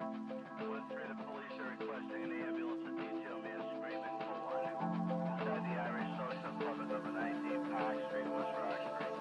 1-3, the police are requesting an ambulance to detail man screaming for one. Inside the Irish Social Club at number 19 Park Street, West Rock Street.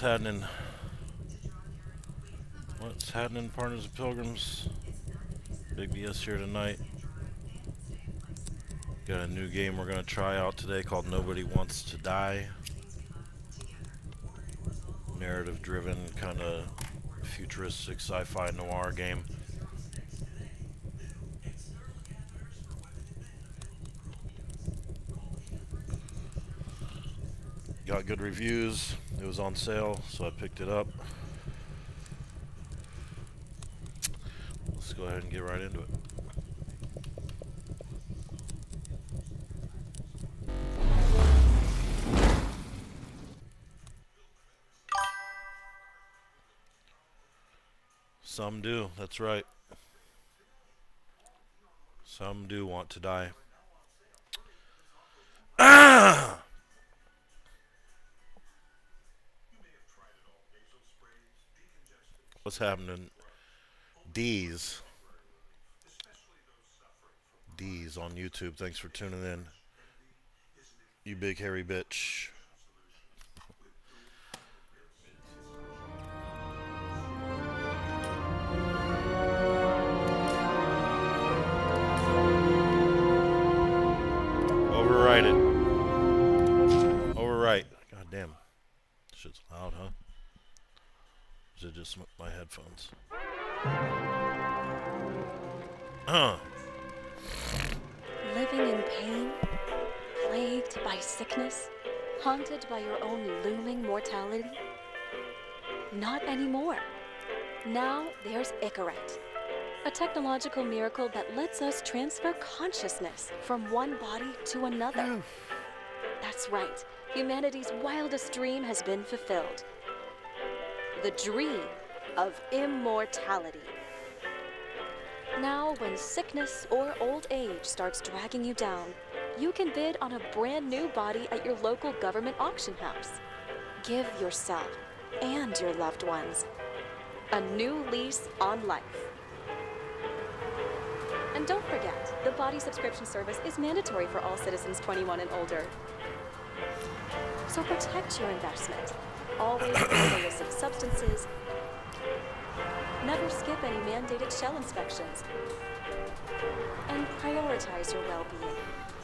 happening? What's happening, partners and pilgrims? Bigbs here tonight. Got a new game we're gonna try out today called Nobody Wants to Die. Narrative-driven, kind of futuristic sci-fi noir game. Got good reviews. It was on sale, so I picked it up. Let's go ahead and get right into it. Some do, that's right. Some do want to die. What's happening? D's on YouTube. Thanks for tuning in. You big hairy bitch. Overwrite it. Overwrite. God damn. Shit's loud, huh? Is it just my headphones? Living in pain, plagued by sickness, haunted by your own looming mortality? Not anymore. Now there's Icaret, a technological miracle that lets us transfer consciousness from one body to another. That's right, humanity's wildest dream has been fulfilled. The dream of immortality. Now, when sickness or old age starts dragging you down, you can bid on a brand new body at your local government auction house. Give yourself and your loved ones a new lease on life. And don't forget, the body subscription service is mandatory for all citizens 21 and older. So protect your investment. Always avoid illicit substances. Never skip any mandated shell inspections. And prioritize your well-being.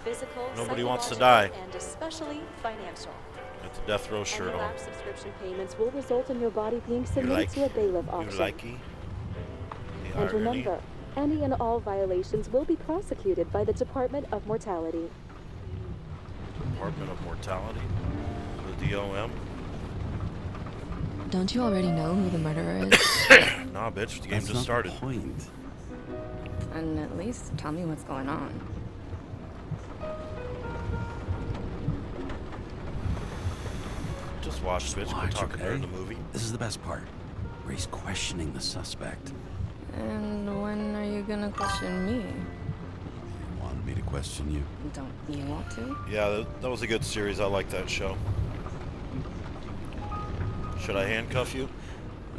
Physical, Nobody wants to die. And especially financial. Got the death row shirt Any on. lapsed subscription payments will result in your body being submitted to a bailiff auction. You likey? The And irony. remember, any and all violations will be prosecuted by the Department of Mortality. Department of Mortality? The DOM? Don't you already know who the murderer is? Nah, bitch, the game That's just not started. the point. And at least tell me what's going on. Just watch, bitch. We're Watch, talking okay? during the movie. This is the best part, where he's questioning the suspect. And when are you gonna question me? He wanted me to question you. Don't you want to? Yeah, that was a good series. I like that show. Should I handcuff you?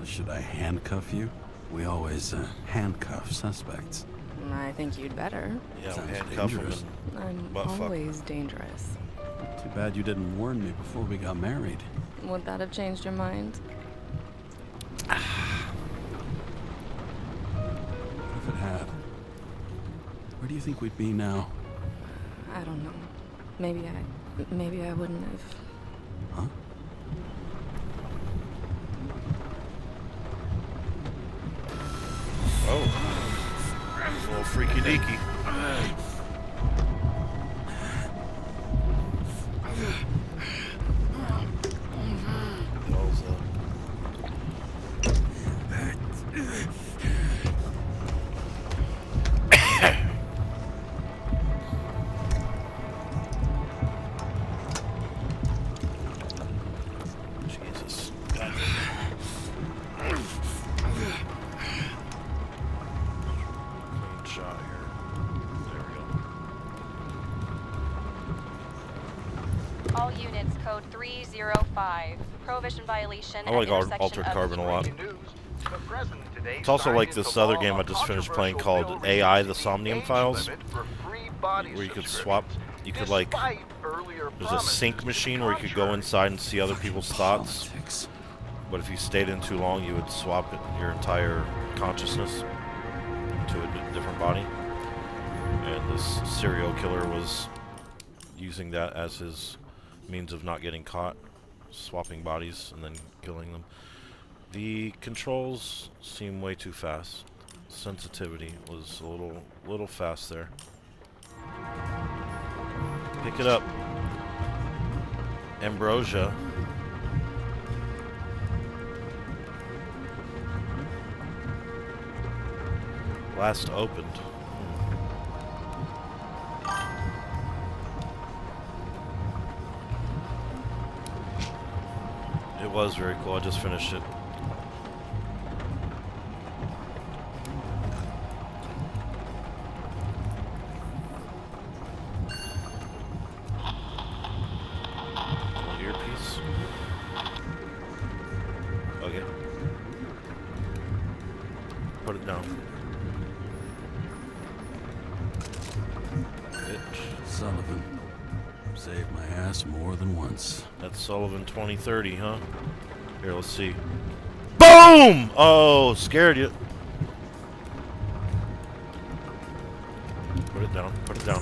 Should I handcuff you? We always handcuff suspects. I think you'd better. Yeah, Sounds handcuff him. dangerous. I'm Butt fuck. always dangerous. Too bad you didn't warn me before we got married. Would that have changed your mind? What if it had? Where do you think we'd be now? I don't know. Maybe I wouldn't have. Huh? Oh. A little freaky deaky. Jesus. God. Clean shot here. There we go. All units, code 305. Prohibition violation. I like Altered Carbon a lot. It's also like this other game I just finished playing called AI, the Somnium Files, where you could swap, you could like, there's a sync machine where you could go inside and see other people's thoughts. Politics. But if you stayed in too long, you would swap your entire consciousness into a different body. And this serial killer was using that as his means of not getting caught, swapping bodies and then killing them. The controls seem way too fast. Sensitivity was a little fast there. Pick it up. Ambrosia. Last opened. It was very cool. I just finished it. Earpiece. Okay. Put it down. Sullivan. Saved my ass more than once. That's Sullivan 2030, huh? Here, let's see. Boom! Oh, scared you. Put it down. Put it down.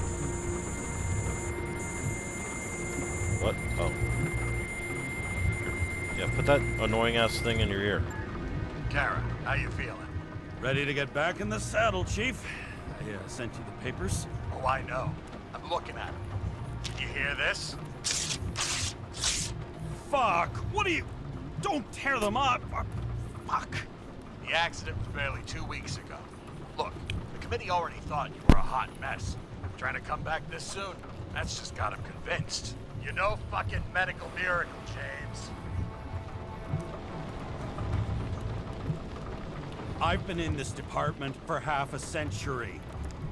What? Oh. Yeah, put that annoying ass thing in your ear. Kara, how you feeling? Ready to get back in the saddle, Chief. I sent you the papers. Oh, I know. I'm looking at them. Did you hear this? Fuck! What are you... Don't tear them up! Fuck! The accident was barely 2 weeks ago. Look, the committee already thought you were a hot mess. Trying to come back this soon, that's just got them convinced. You know fucking medical miracle, James. I've been in this department for half a century.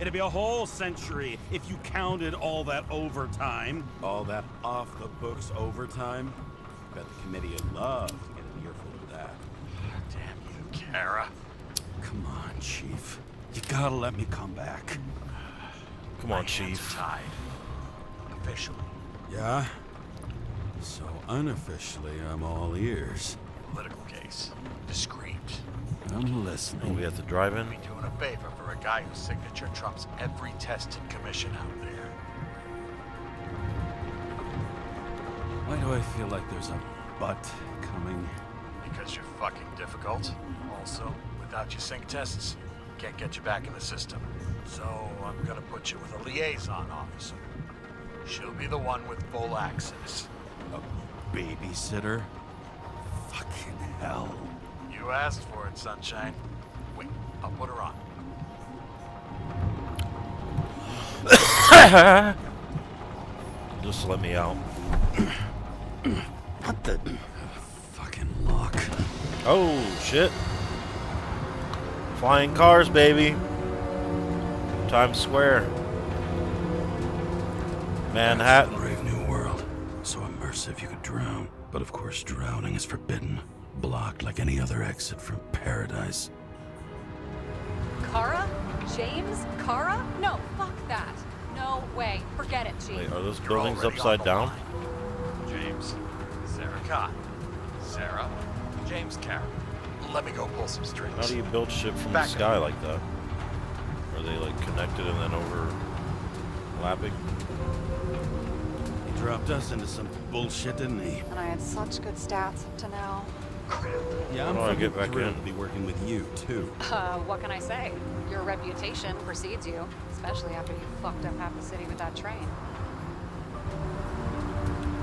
It'd be a whole century if you counted all that overtime. All that off-the-books overtime? Bet the committee would love to get an earful of that. Damn you, Kara. Come on, Chief. You gotta let me come back. Come on, My hands Chief. are tied. Officially. Yeah? So unofficially, I'm all ears. Political case. Discreet. I'm Oh, listening. we have to drive in? Be doing a favor for a guy whose signature trumps every tested commission out there. Why do I feel like there's a butt coming? Because you're fucking difficult. Also, without your sync tests, can't get you back in the system. So I'm gonna put you with a liaison officer. She'll be the one with full access. A babysitter? Fucking hell. You asked for it, sunshine. Wait, I'll put her on. Just let me out. What the... fucking lock. Oh, shit. Flying cars, baby. Times Square. Manhattan. Brave new world. So immersive you could drown. But of course drowning is forbidden. Blocked like any other exit from paradise. Kara? James? Kara? No, fuck that. No way. Forget it, Chief. Wait, are those You're buildings already upside on the down? line. James, Sarah Cott. Sarah, James Kara. Let me go pull some strings. How do you build shit from the Back sky up. like that? Are they like connected and then overlapping? He dropped us into some bullshit, didn't he? And I had such good stats up to now. Yeah, How I'm do I fucking get back thrilled in? to be working with you, too. What can I say? Your reputation precedes you, especially after you fucked up half the city with that train.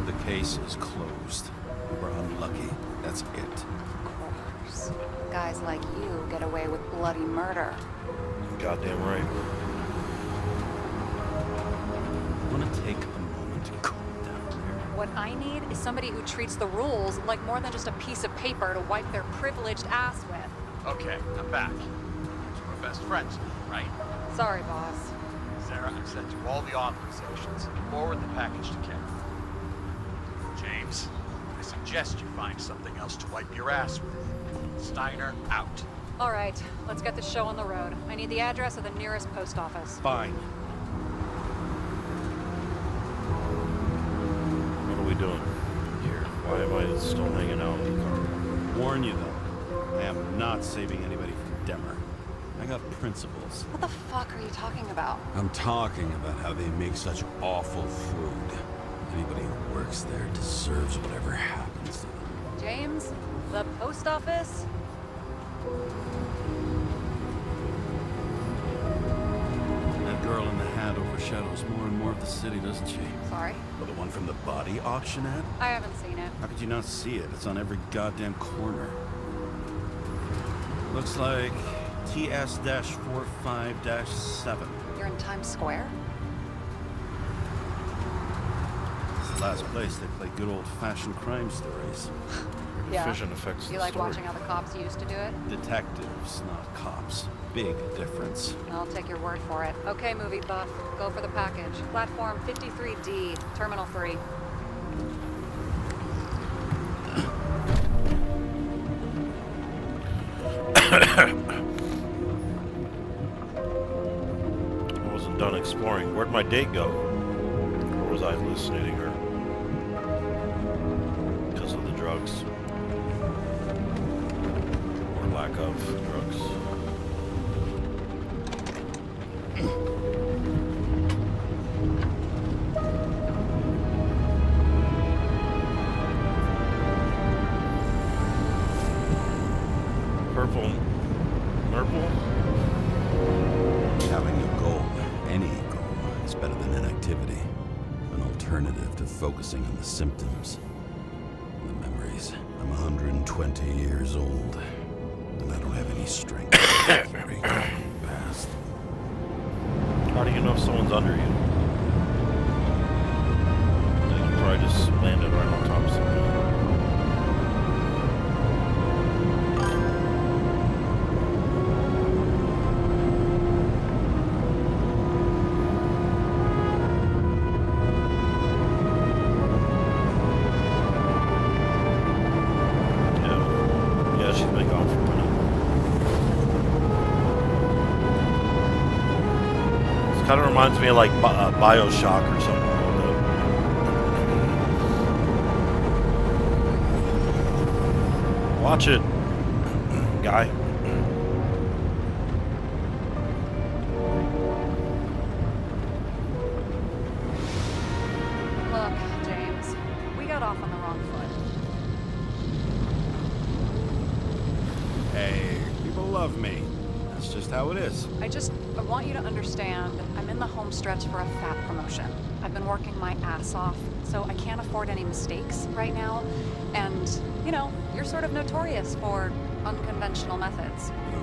The case is closed. We were unlucky. That's it. Of course. Guys like you get away with bloody murder. Goddamn right. I want to take a moment to calm down there. What I need is somebody who treats the rules like more than just a piece of paper to wipe their privileged ass with. Okay, I'm back. So we're best friends, right? Sorry, boss. Sarah, I've sent you all the authorizations. Forward the package to Kara. James, I suggest you find something else to wipe your ass with. Steiner out. All right, let's get this show on the road. I need the address of the nearest post office. Fine. What are we doing here? Why am I still hanging out in the car? warn you, though. I am not saving anybody from Demmer. I got principles. What the fuck are you talking about? I'm talking about how they make such awful food. Anybody who works there deserves whatever happens to them. James? The post office? That girl in the hat overshadows more and more of the city, doesn't she? Sorry? Well, the one from the body auction ad? I haven't seen it. How could you not see it? It's on every goddamn corner. Looks like TS-45-7. You're in Times Square? It's the last place they play good old-fashioned crime stories. Yeah. Vision affects You the like story. watching how the cops used to do it? Detectives, not cops. Big difference. I'll take your word for it. Okay, movie buff. Go for the package. Platform 53D, Terminal 3. I wasn't done exploring. Where'd my date go? Or was I hallucinating her? Because of the drugs. Or lack of drugs. Purple. Purple? Having a goal, any goal, is better than inactivity. An alternative to focusing on the symptoms. The memories. I'm 120 years old, and I don't have any strength to break past. How do you know if someone's under you? You probably just landed right on top of something. Yeah, she's been gone for a minute. This kind of reminds me of like Bioshock or something. A little bit. Watch it, guy. Look, James, we got off on the wrong foot. Hey, people love me. That's just how it is. I want you to understand, I'm in the home stretch for a fat promotion. I've been working my ass off, so I can't afford any mistakes right now. And, you know, you're sort of notorious for unconventional methods. Who,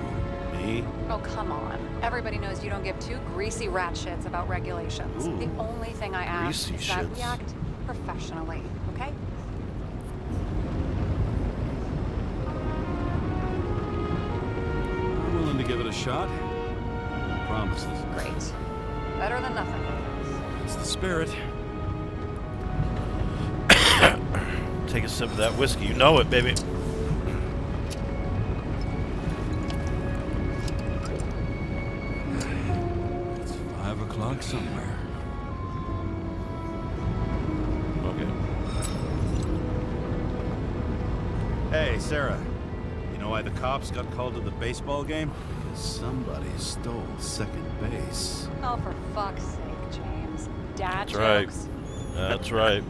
me? Oh, come on. Everybody knows you don't give two greasy rat shits about regulations. Ooh. The only thing I ask Greasy is that we shits. act professionally, okay? I'm willing to give it a shot. No promises. Great. Better than nothing. It's the spirit. Take a sip of that whiskey. You know it, baby. It's 5 o'clock somewhere. Okay. Hey, Sarah. You know why the cops got called to the baseball game? Because somebody stole second base. Oh, for fuck's sake, James. Dad That's right. jokes. That's right.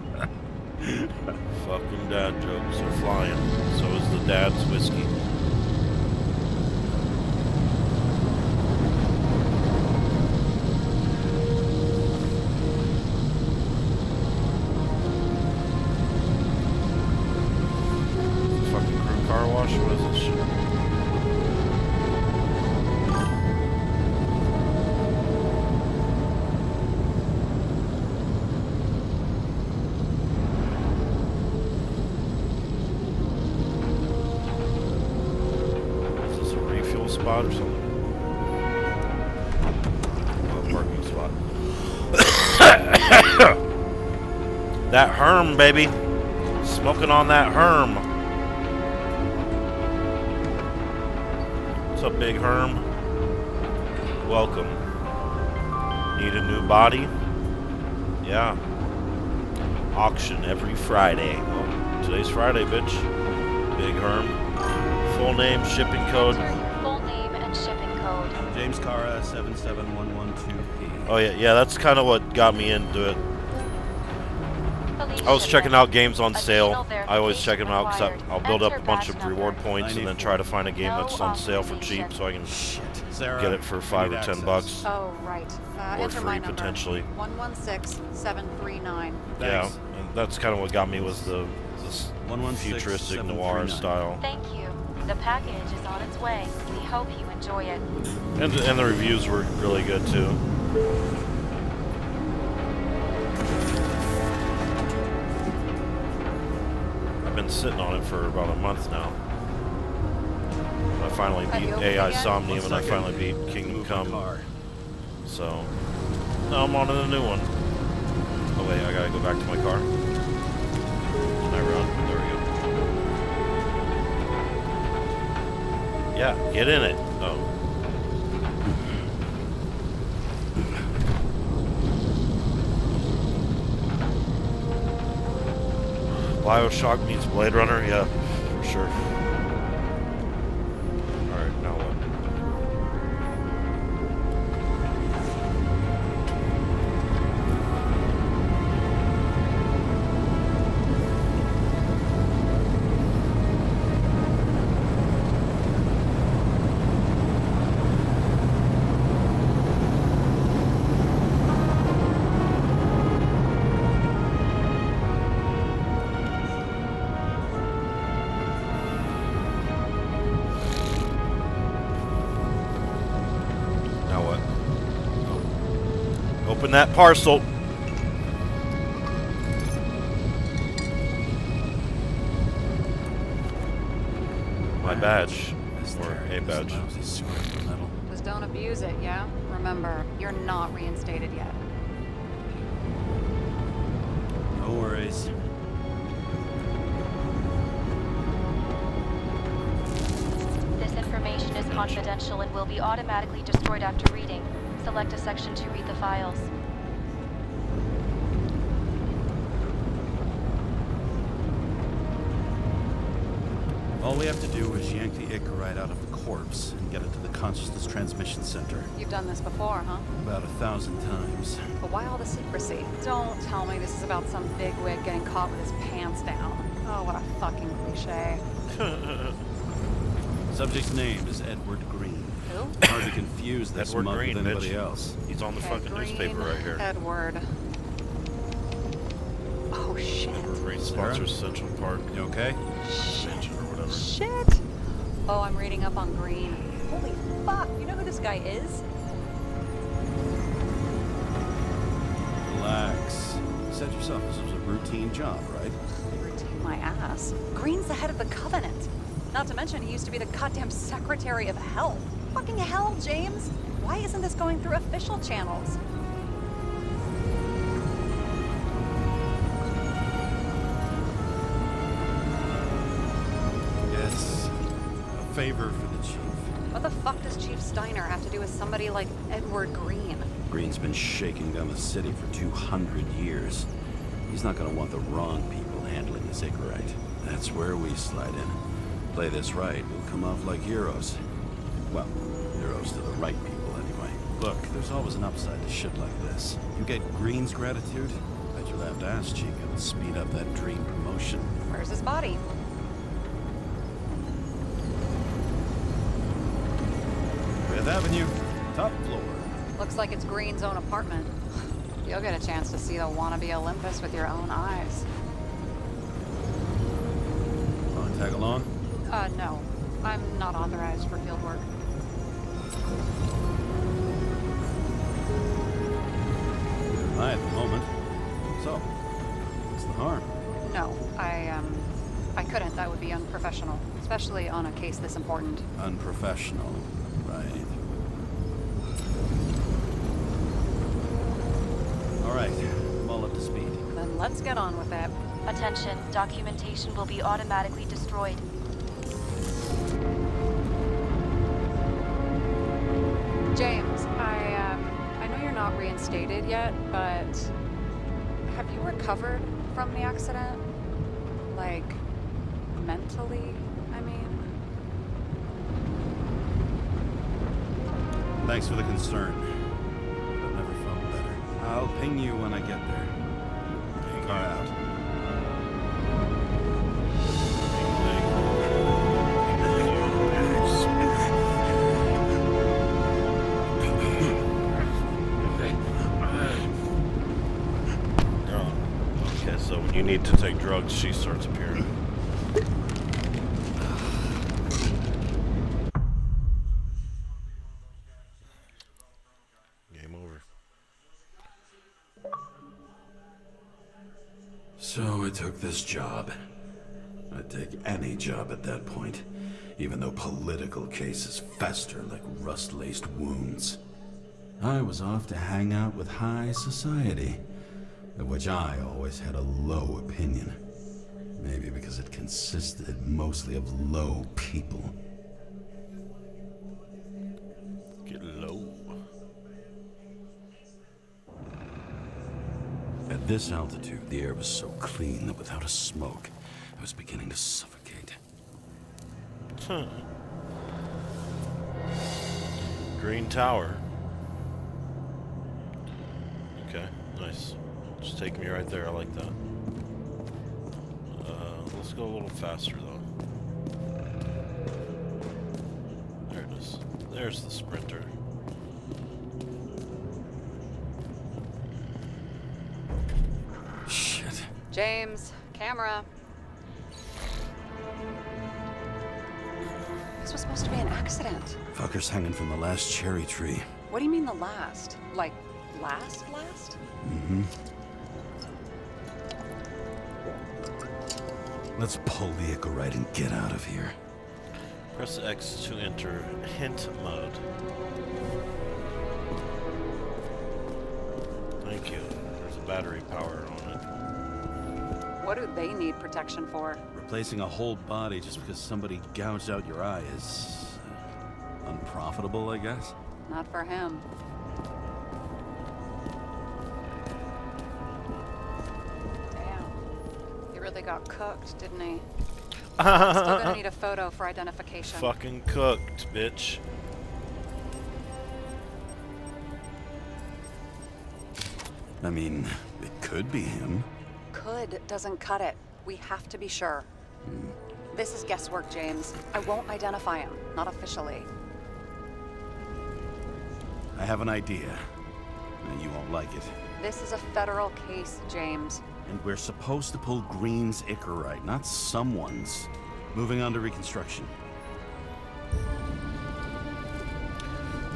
Fucking dad jokes are flying. So is the dad's whiskey. Fucking crew car wash? What is this shit? Is this a refuel spot or something? Oh, parking spot. That herm, baby. Smoking on that herm. What's up, big herm? Welcome. Need a new body? Yeah. Auction every Friday. Well, today's Friday, bitch. Big herm. Full name, shipping code. Enter your full name and shipping code. James Cara 77112P. Oh yeah, that's kind of what got me into it. I was checking out games on sale. I always check them out because I'll build up a bunch of reward points and then try to find a game that's on sale for cheap so I can Sarah, get it for $5 or $10. Oh, right. Or Enter free, my number. potentially. 116739. Yeah, Thanks. and that's kind of what got me was this 116 futuristic noir 739. style. Thank you. The package is on its way. We hope you enjoy it. And the reviews were really good too. I've been sitting on it for about a month now. I finally Have beat you opened AI it yet? Somnium and I Second. finally beat Kingdom Move my Come. car. So now I'm on to the new one. Oh wait, I gotta go back to my car. Can I run? There we go. Yeah, get in it. Oh. BioShock meets Blade Runner? Yeah, for sure. Alright, now what? Now what? Oh. Open that parcel. My badge. Or a badge. Just don't abuse it, yeah? Remember, you're not reinstated yet. No worries. This information is confidential and will be automatically destroyed after reading. Select a section to read the files. All we have to do is yank the Icarite out of the corpse and get it to the consciousness transmission center. You've done this before, huh? About 1,000 times. But why all the secrecy? Don't tell me this is about some bigwig getting caught with his pants down. Oh, what a fucking cliche. Subject's name is Edward Green. Who? Hard to confuse this Edward mug Green, with anybody bitch. else. He's on the Ed fucking Green, newspaper right here. Edward. Oh, shit. Edward Green sponsors Central Park. You okay? Extension or whatever. Shit! Oh, I'm reading up on Green. Holy fuck, you know who this guy is? Relax. You said yourself this was a routine job, right? Routine my ass. Green's the head of the Covenant. Not to mention, he used to be the goddamn Secretary of Health. Fucking hell, James! Why isn't this going through official channels? Yes. A favor for the chief. What the fuck does Chief Steiner have to do with somebody like Edward Green? Green's been shaking down the city for 200 years. He's not gonna want the wrong people handling this Icarite. That's where we slide in. Play this right, we'll come off like heroes. Well, heroes to the right people, anyway. Look, there's always an upside to shit like this. You get Green's gratitude, bet your left ass cheek it'll speed up that dream promotion. Where's his body? Fifth Avenue, top floor. Looks like it's Green's own apartment. You'll get a chance to see the wannabe Olympus with your own eyes. Want to tag along? No. I'm not authorized for field work. Neither am I at the moment. So, what's the harm? No, I couldn't. That would be unprofessional, especially on a case this important. Unprofessional, right. All right, I'm all up to speed. Then let's get on with it. Attention, documentation will be automatically destroyed. James, I know you're not reinstated yet, but have you recovered from the accident? Like, mentally, I mean? Thanks for the concern. I've never felt better. I'll ping you when I get there. Car out. Okay, so when you need to take drugs, she starts appearing. Game over. So I took this job. I'd take any job at that point, even though political cases fester like rust-laced wounds. I was off to hang out with high society, of which I always had a low opinion. Maybe because it consisted mostly of low people. Get low. At this altitude, the air was so clean that without a smoke, I was beginning to suffocate. Huh. Green Tower. Okay, nice. Just take me right there. I like that. Let's go a little faster though. There it is. There's the sprinter. Shit. James, camera. This was supposed to be an accident. Fucker's hanging from the last cherry tree. What do you mean the last? Like, last? Mm-hmm. Let's pull the Icarite and get out of here. Press X to enter hint mode. Thank you. There's a battery power on it. What do they need protection for? Replacing a whole body just because somebody gouged out your eye is unprofitable, I guess. Not for him. Damn. He really got cooked, didn't he? Still gonna need a photo for identification. Fucking cooked, bitch. I mean, it could be him. Could doesn't cut it. We have to be sure. This is guesswork, James. I won't identify him. Not officially. I have an idea. And you won't like it. This is a federal case, James. And we're supposed to pull Green's Icarite, not someone's. Moving on to reconstruction.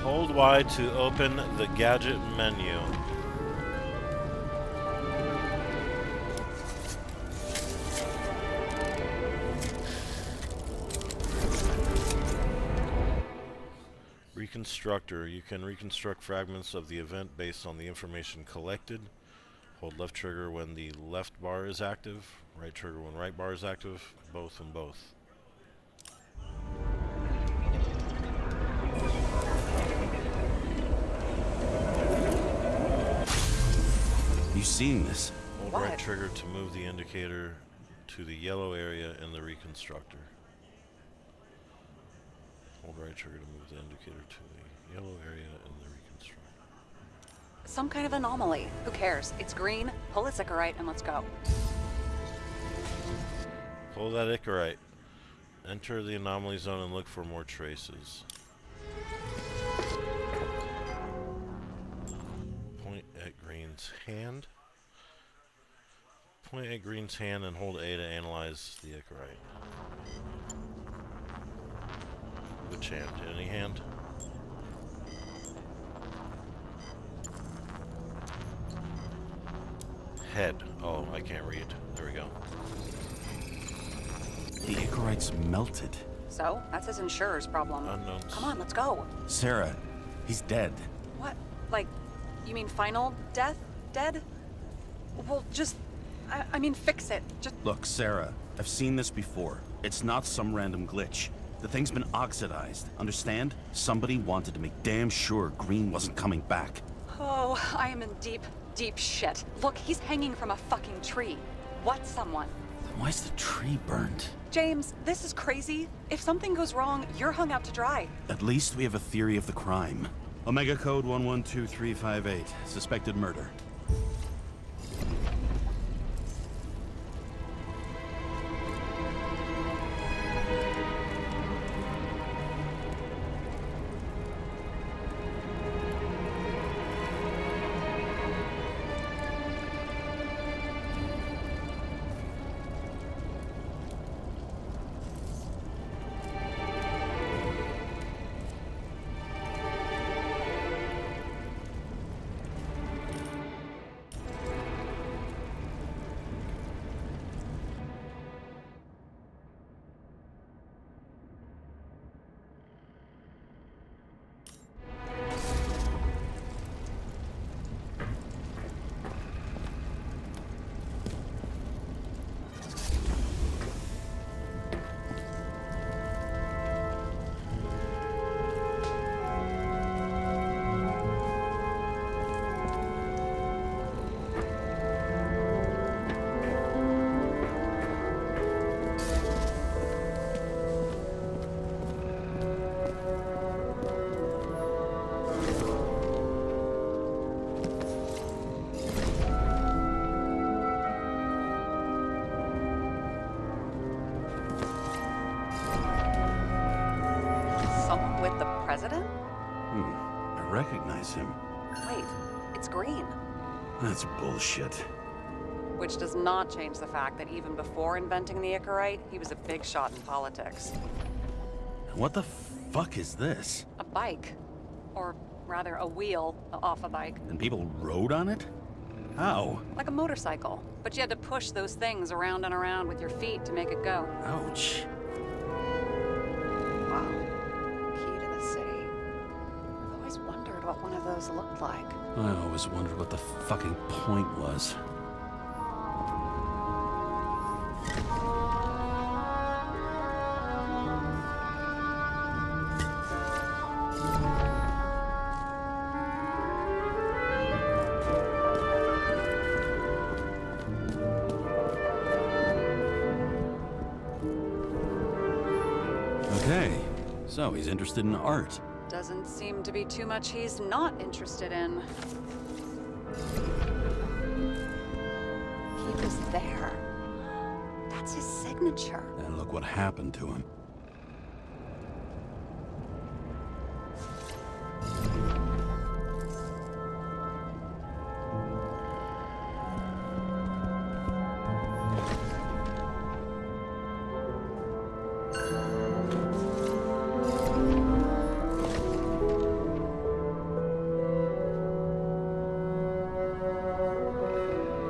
Hold Y to open the gadget menu. Reconstructor. You can reconstruct fragments of the event based on the information collected. Hold left trigger when the left bar is active, right trigger when right bar is active, both and both. You seeing this? Hold What? right trigger to move the indicator to the yellow area in the reconstructor. Hold right trigger to move the indicator to the yellow area in the reconstructor. Some kind of anomaly. Who cares? It's green. Pull its Icarite and let's go. Pull that Icarite. Enter the anomaly zone and look for more traces. Point at Green's hand. Point at Green's hand and hold A to analyze the Icarite. Which hand? Any hand? Head. Oh, I can't read. There we go. The Icarite's melted. So, that's his insurer's problem. Unknowns. Come on, let's go. Sarah, he's dead. What? Like, you mean final death? Dead? Well, just... I mean, fix it. Just... Look, Sarah, I've seen this before. It's not some random glitch. The thing's been oxidized, understand? Somebody wanted to make damn sure Green wasn't coming back. Oh, I am in deep, deep shit. Look, he's hanging from a fucking tree. What someone? Then why's the tree burnt? James, this is crazy. If something goes wrong, you're hung out to dry. At least we have a theory of the crime. Omega code 112358. Suspected murder. Someone with the president? I recognize him. Wait, it's Green. That's bullshit. Which does not change the fact that even before inventing the Icarite, he was a big shot in politics. What the fuck is this? A bike. Or rather, a wheel off a bike. And people rode on it? How? Like a motorcycle. But you had to push those things around and around with your feet to make it go. Ouch. Wow. Key to the city. I've always wondered what one of those looked like. I always wondered what the fucking point was. Okay, so he's interested in art. Doesn't seem to be too much he's not interested in. He was there. That's his signature. And look what happened to him.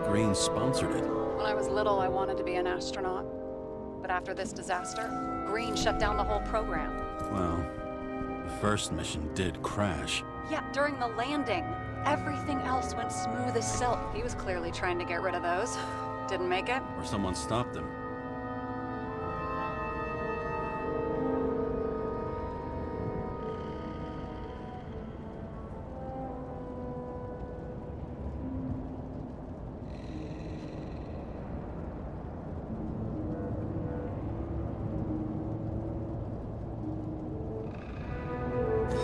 Green sponsored it. When I was little, I wanted to be an astronaut. But after this disaster, Green shut down the whole program. Well, the first mission did crash. Yeah, during the landing. Everything else went smooth as silk. He was clearly trying to get rid of those. Didn't make it. Or someone stopped him.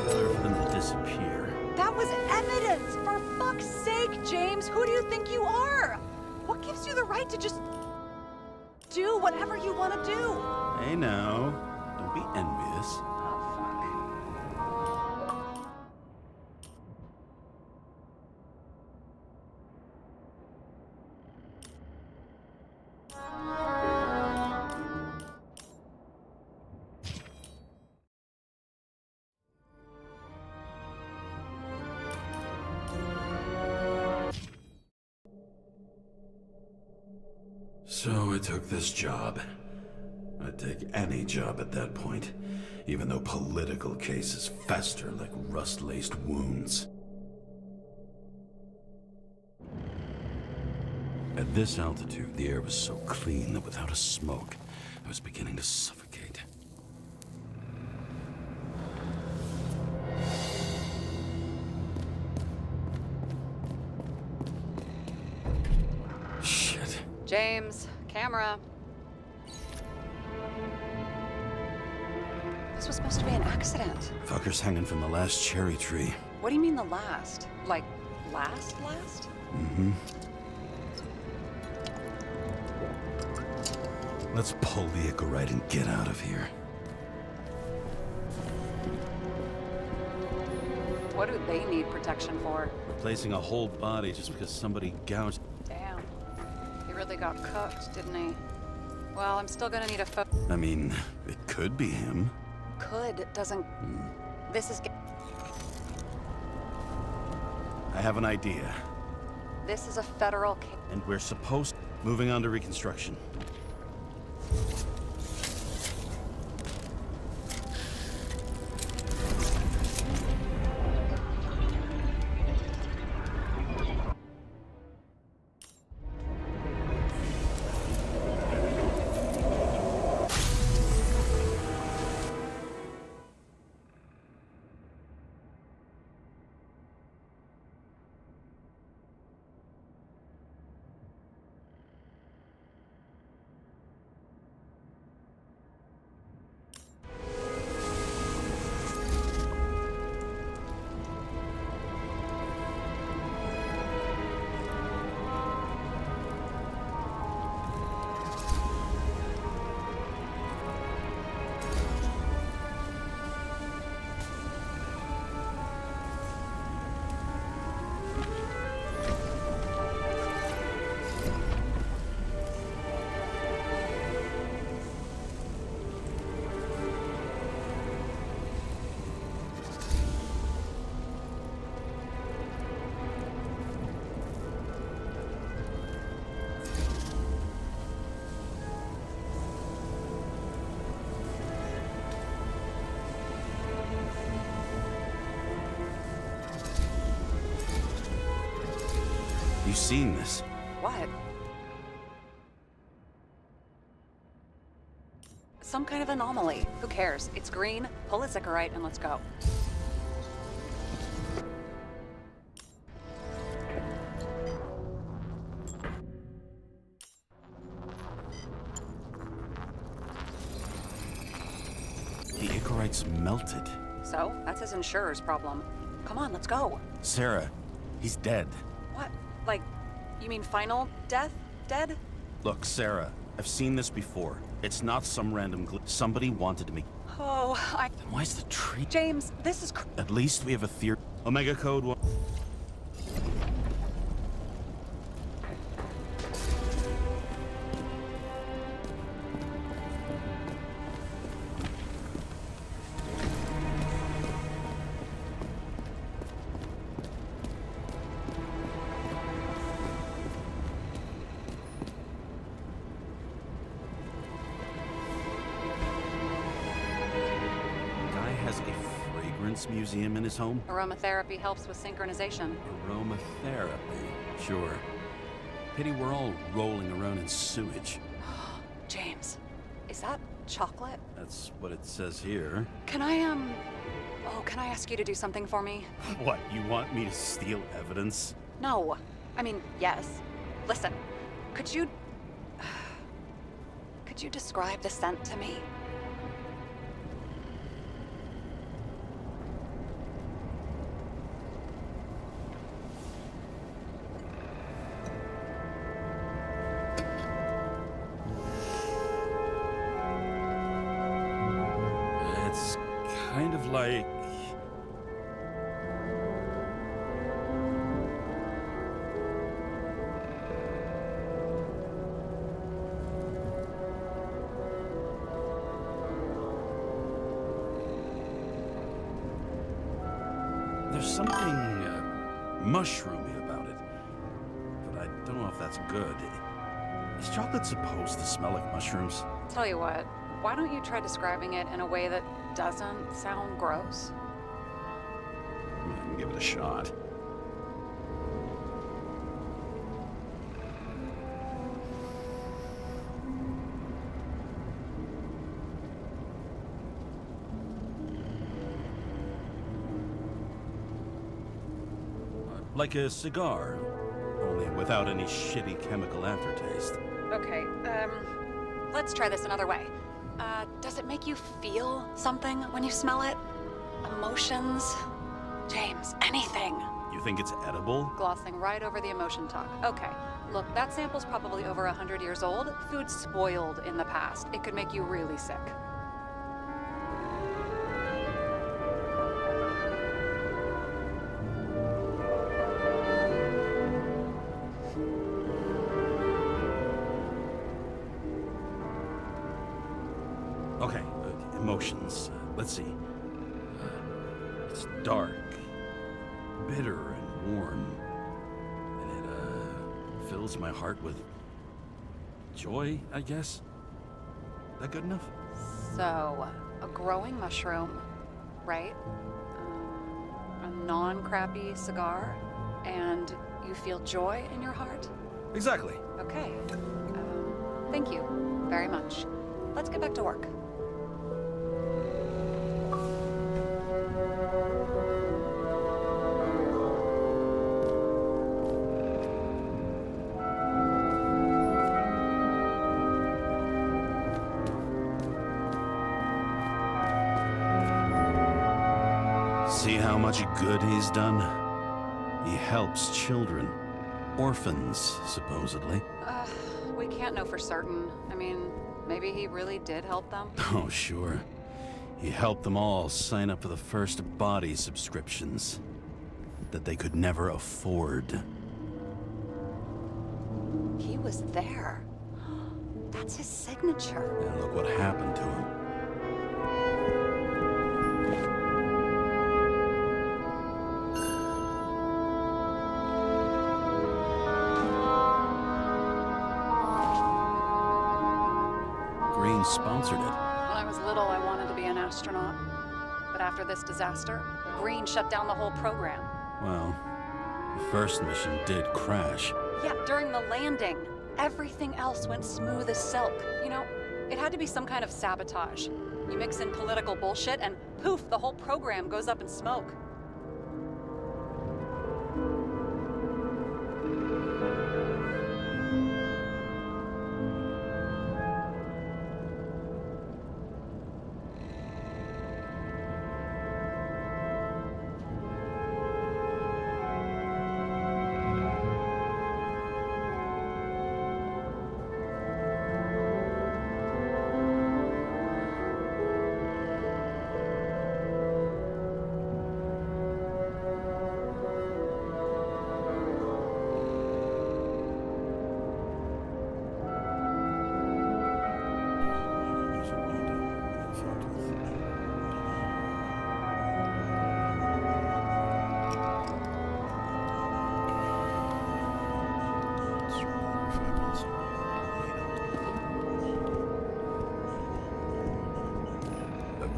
Better for them to disappear. That was evidence! For fuck's sake, James! Who do you think you are? What gives you the right to just do whatever you want to do? Hey now, don't be envious. Oh, fuck. So I took this job. I'd take any job at that point, even though political cases fester like rust-laced wounds. At this altitude, the air was so clean that without a smoke, I was beginning to suffocate. Shit. James, camera. This was supposed to be an accident. Fuckers hanging from the last cherry tree. What do you mean the last? Like, last? Mm-hmm. Let's pull the Icarite and get out of here. What do they need protection for? Replacing a whole body just because somebody gouged. Damn. He really got cooked, didn't he? Well, I'm still gonna need a I mean, it could be him. Could doesn't... This is... I have an idea. This is a federal case. And we're supposed... Moving on to reconstruction. You seen this? What? Some kind of anomaly. Who cares? It's green, pull a Icarite, and let's go. The Icarite's melted. So, that's his insurer's problem. Come on, let's go. Sarah, he's dead. What? Like, you mean final death? Dead? Look, Sarah, I've seen this before. It's not some random glitch. Somebody wanted to make... Oh, Then why is the tree... James, this is At least we have a theory. Omega Code 1... museum in his home? Aromatherapy helps with synchronization. Aromatherapy, sure. Pity we're all rolling around in sewage. James, is that chocolate? That's what it says here. Can I ask you to do something for me? What, you want me to steal evidence? No. I mean, yes. Listen, could you describe the scent to me? Kind of like... There's something mushroomy about it, but I don't know if that's good. Is chocolate supposed to smell like mushrooms? Tell you what, why don't you try describing it in a way that doesn't sound gross? I can give it a shot. Like a cigar, only without any shitty chemical aftertaste. Okay, let's try this another way. Does it make you feel something when you smell it? Emotions? James, anything. You think it's edible? Glossing right over the emotion talk. Okay, look, that sample's probably over 100 years old. Food spoiled in the past. It could make you really sick. Okay, emotions. Let's see. It's dark, bitter, and warm. And it fills my heart with joy, I guess? That good enough? So, a growing mushroom, right? A non-crappy cigar, and you feel joy in your heart? Exactly. Okay. Thank you very much. Let's get back to work. See how much good he's done? He helps children. Orphans, supposedly. We can't know for certain. I mean, maybe he really did help them. Oh, sure. He helped them all sign up for the first body subscriptions that they could never afford. He was there. That's his signature. And look what happened to him. Green sponsored it. When I was little, I wanted to be an astronaut. But after this disaster, Green shut down the whole program. Well, the first mission did crash. Yeah, during the landing, everything else went smooth as silk. You know, it had to be some kind of sabotage. You mix in political bullshit and poof, the whole program goes up in smoke.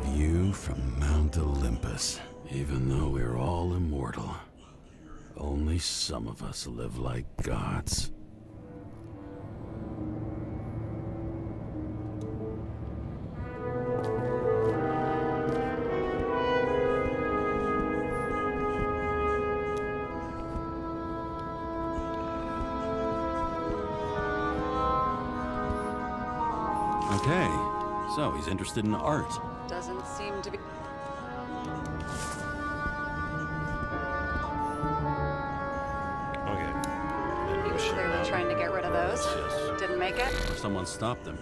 View from Mount Olympus. Even though we're all immortal, only some of us live like gods. Okay, so he's interested in art. Doesn't seem to be. Okay. He was clearly trying to get rid of those. Yes. Didn't make it. Someone stopped him.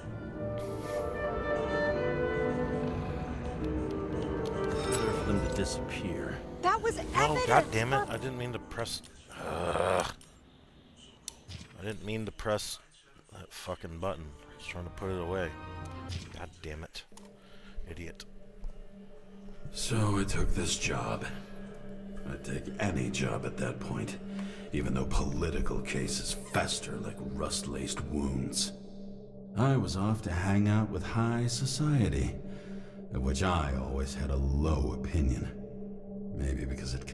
Better for them to disappear. That was Oh, evidence. god damn it. I didn't mean to press... I didn't mean to press that fucking button. I was trying to put it away. God damn it. Idiot. So I took this job. I'd take any job at that point, even though political cases fester like rust-laced wounds. I was off to hang out with high society, of which I always had a low opinion. Maybe because it...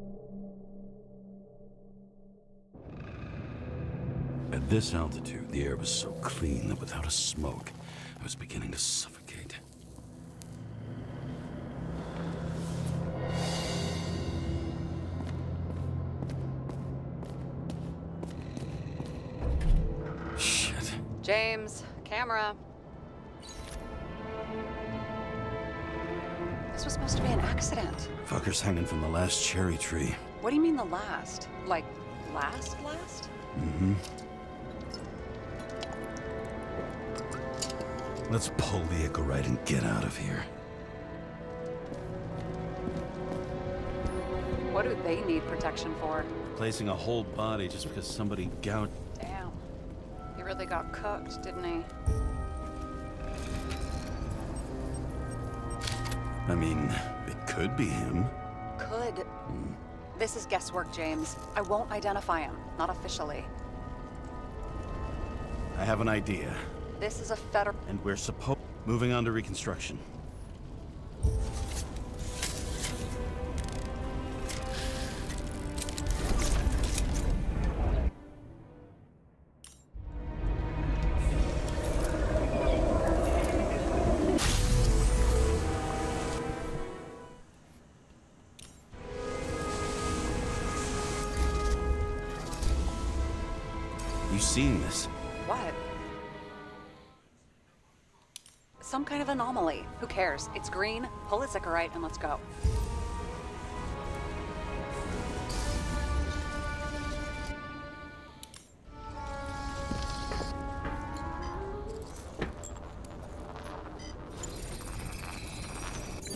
At this altitude, the air was so clean that without a smoke, I was beginning to suffocate. Shit. James, camera. The This was supposed to be an accident. Fucker's hanging from the last cherry tree. What do you mean the last? Like, last? Mm-hmm. Let's pull the Echo Ride and get out of here. What do they need protection for? Replacing a whole body just because somebody gouged. Damn. He really got cooked, didn't he? I mean, it could be him. Could. This is guesswork, James. I won't identify him. Not officially. I have an idea. This is a federal... And we're moving on to reconstruction. You seen this? What? Some kind of anomaly. Who cares? It's green, pull its Icarite, and let's go.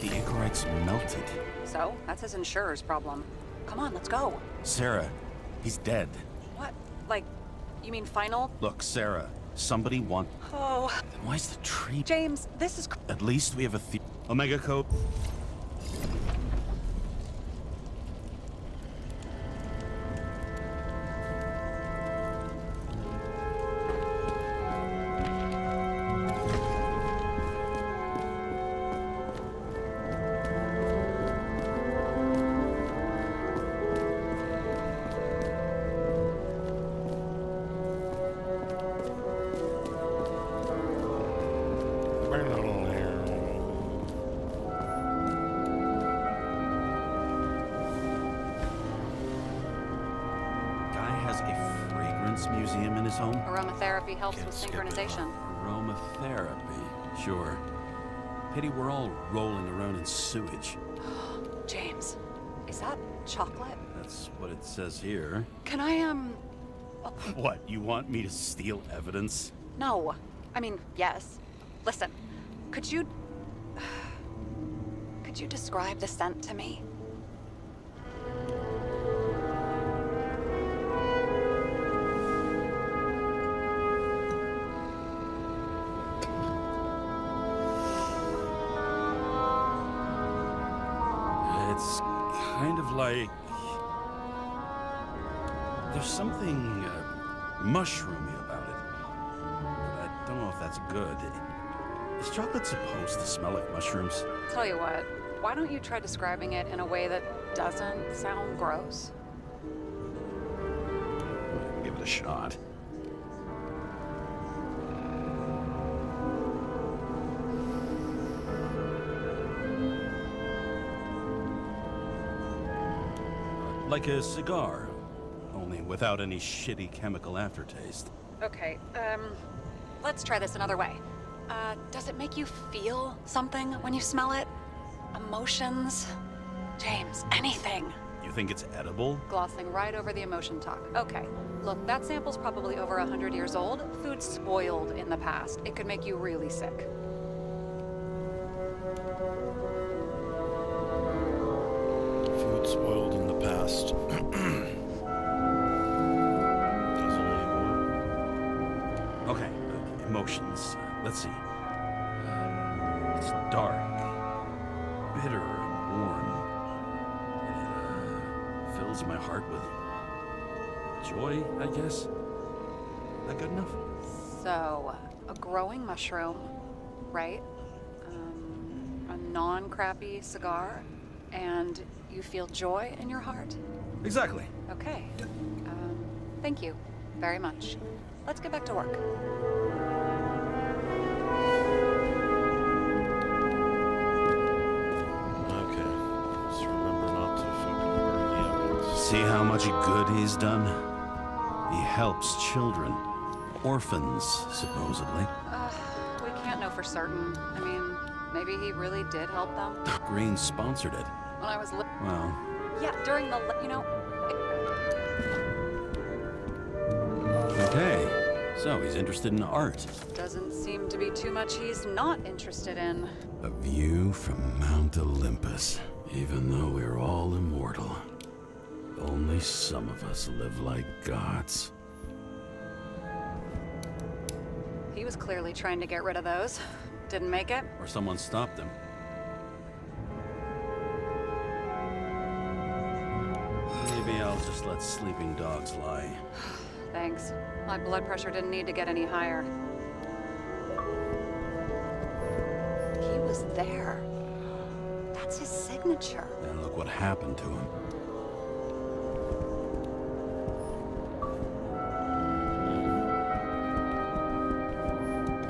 The Icarite's melted. So, that's his insurer's problem. Come on, let's go. Sarah, he's dead. What? Like, you mean final? Look, Sarah, somebody want... Oh. Then why's the tree... James, this is... At least we have a Omega Code. Museum in his home? Aromatherapy helps with synchronization. Aromatherapy, sure. Pity we're all rolling around in sewage. James, is that chocolate? That's what it says here. Can I, What, you want me to steal evidence? No. I mean, yes. Listen, could you describe the scent to me? It's kind of like... There's something mushroomy about it. But I don't know if that's good. Is chocolate supposed to smell like mushrooms? Tell you what, why don't you try describing it in a way that doesn't sound gross? Give it a shot. Like a cigar, only without any shitty chemical aftertaste. Okay, let's try this another way. Does it make you feel something when you smell it? Emotions? James, anything. You think it's edible? Glossing right over the emotion talk. Okay, look, that sample's probably over 100 years old. Food spoiled in the past. It could make you really sick. Food spoiled in the past. Doesn't anymore. Okay, emotions. Let's see. It's dark, bitter, and warm. It fills my heart with joy, I guess. That good enough? So, a growing mushroom, right? A non-crappy cigar, and you feel joy in your heart? Exactly. Okay. Thank you very much. Let's get back to work. Okay. Just remember not to fucking burn the evidence. See how much good he's done? He helps children. Orphans, supposedly. We can't know for certain. I mean, Maybe he really did help them. Green sponsored it. When I was Well, yeah, during the, you know, okay. So he's interested in art. doesn't seem to be too much he's not interested in. A view from Mount Olympus. Even though we're all immortal, only some of us live like gods. He was clearly trying to get rid of those. Didn't make it. Or someone stopped him. Maybe I'll just let sleeping dogs lie. Thanks. My blood pressure didn't need to get any higher. He was there. That's his signature. And look what happened to him.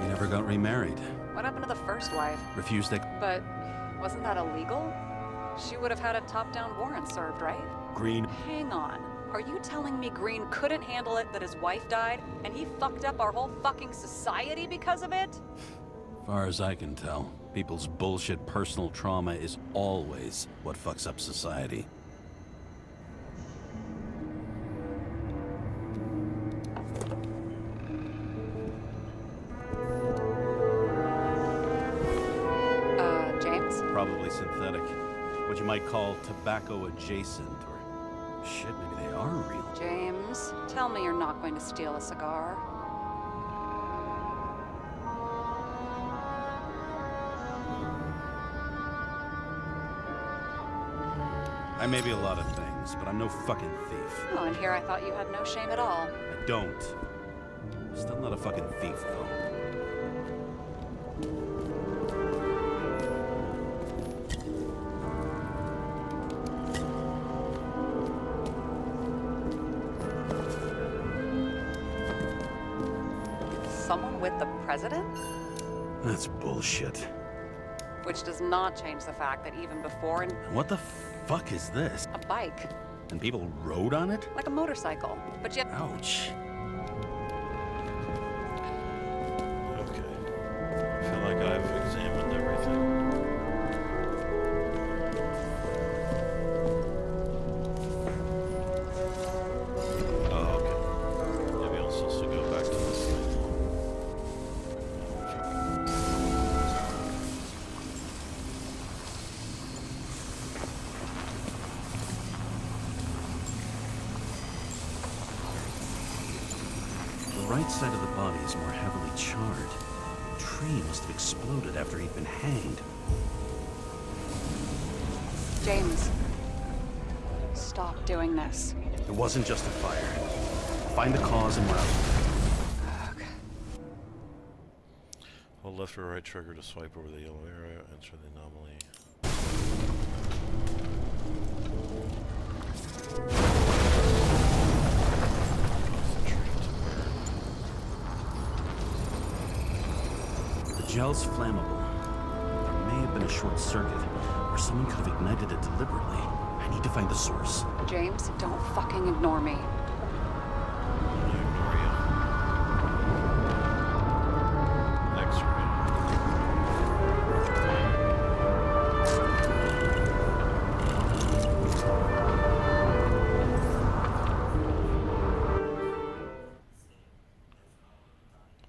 He never got remarried. What happened to the first wife? Refused to... But wasn't that illegal? She would have had a top-down warrant served, right? Green... Hang on. Are you telling me Green couldn't handle it that his wife died, and he fucked up our whole fucking society because of it? Far as I can tell, people's bullshit personal trauma is always what fucks up society. James? Probably synthetic. What you might call tobacco adjacent, or shit, maybe they are real. James, tell me you're not going to steal a cigar. I may be a lot of things, but I'm no fucking thief. Oh, and here I thought you had no shame at all. I don't. Still not a fucking thief, though. Someone with the president? That's bullshit. Which does not change the fact that even before and What the fuck is this? a bike, And people rode on it? like a motorcycle, but yet Ouch. Okay. I feel like I've examined everything. Oh, okay. Maybe I'm supposed to go back to this thing. The right side of the body is more heavily charred. The tree must have exploded after he'd been hanged. James, stop doing this. It wasn't just a fire. Find the cause and route. Okay. Hold left or right trigger to swipe over the yellow area. Enter the anomaly. The gel's flammable. There may have been a short circuit, or someone could have ignited it deliberately. I need to find the source. James, don't fucking ignore me. I ignore you. X-ray.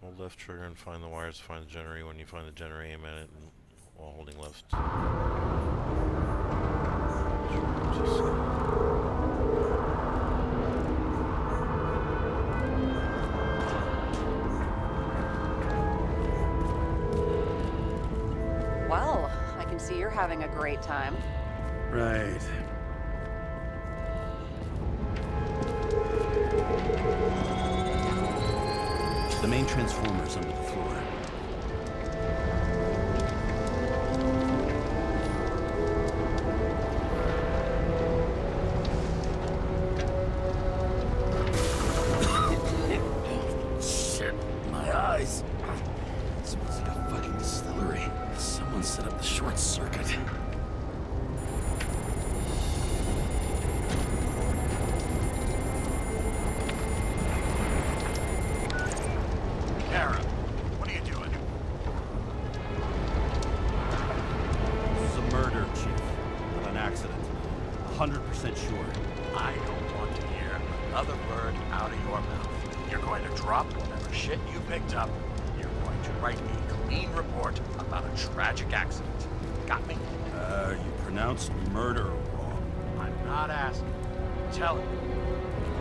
Hold left trigger and find the wires to find the generator. When you find the generator, aim at it and while holding left. Well, I can see you're having a great time. Right. The main transformer's under the floor. Shit, my eyes. It smells like a fucking distillery. Someone set up the short circuit. Kara, what are you drop whatever shit you picked up. You're going to write a clean report about a tragic accident. Got me? You pronounced murder wrong. I'm not asking. I'm telling you.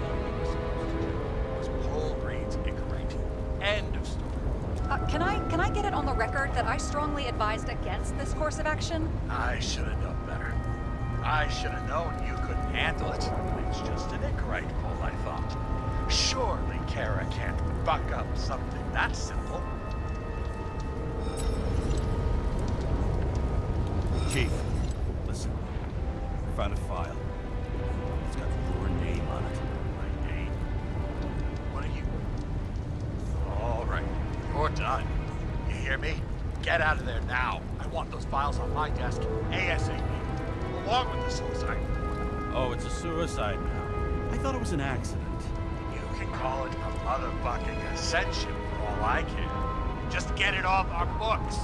All we were supposed to do was pull Green's Icarate. End of story. Can I get it on the record that I strongly advised against this course of action? I should have known better. I should have known you couldn't handle it. It's just an Icarate pull, I thought. Surely Kara can't buck up something that simple. Chief, listen. I found a file. It's got your name on it. My name? What are you? All right, you're done. You hear me? Get out of there now. I want those files on my desk ASAP, along with the suicide. Oh, it's a suicide now. I thought it was an accident. You can call it a motherfucking ascension for all I care. Just get it off our books.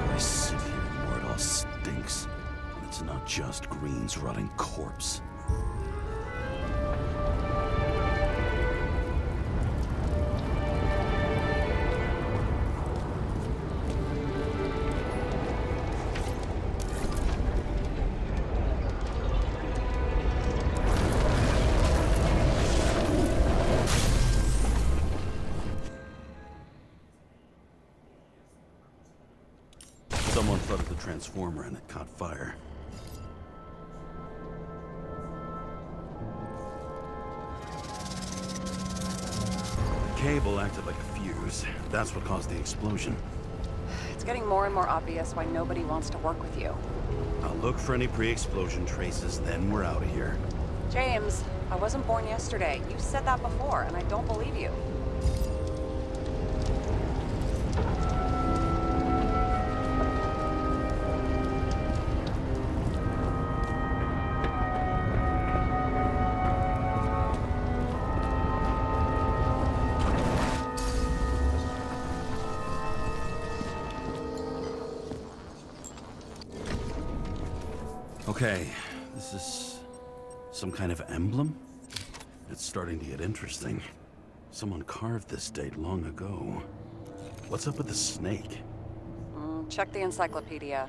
I sit here where it all stinks. And it's not just Green's rotting corpse. Someone flooded the transformer and it caught fire. The cable acted like a fuse. That's what caused the explosion. It's getting more and more obvious why nobody wants to work with you. I'll look for any pre-explosion traces, then we're out of here. James, I wasn't born yesterday. You said that before, and I don't believe you. Okay, this is some kind of emblem? It's starting to get interesting. Someone carved this date long ago. What's up with the snake? Check the encyclopedia.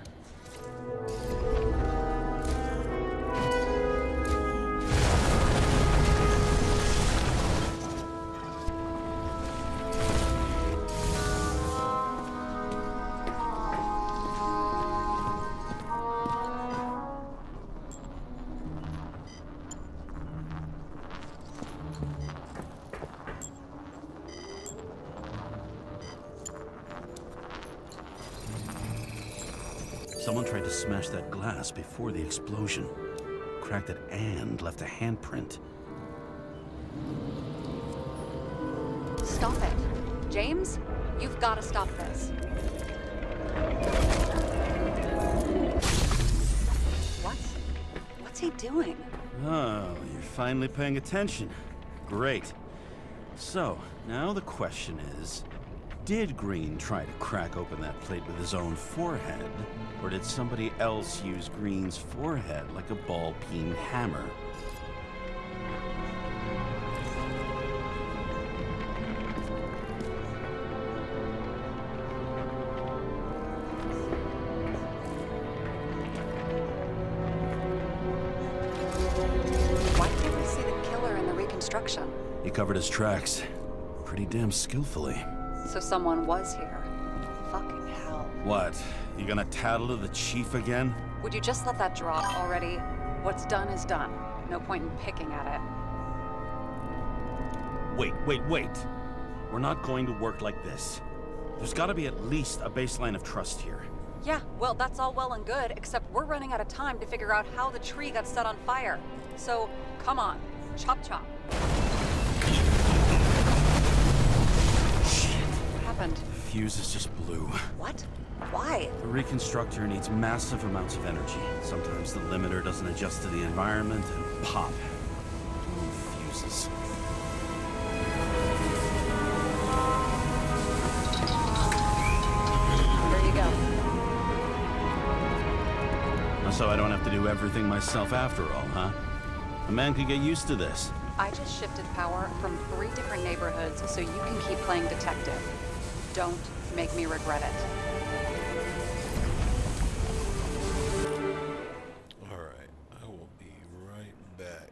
Someone tried to smash that glass before the explosion. Cracked it and left a handprint. Stop it. James, you've got to stop this. What's he doing? Oh, you're finally paying attention. Great. So, now the question is, did Green try to crack open that plate with his own forehead? Or did somebody else use Green's forehead like a ball-peen hammer? Why can't we see the killer in the reconstruction? He covered his tracks pretty damn skillfully. So someone was here. Fucking hell. What? You gonna tattle to the chief again? Would you just let that drop already? What's done is done. No point in picking at it. Wait. We're not going to work like this. There's gotta be at least a baseline of trust here. Yeah, well, that's all well and good, except we're running out of time to figure out how the tree got set on fire. So, come on. Chop chop. Shit. What happened? The fuses just blew. What? Why? The reconstructor needs massive amounts of energy. Sometimes the limiter doesn't adjust to the environment and pop. Blue fuses. Here you go. So I don't have to do everything myself after all, huh? A man could get used to this. I just shifted power from 3 different neighborhoods so you can keep playing detective. Don't make me regret it. Alright, I will be right back.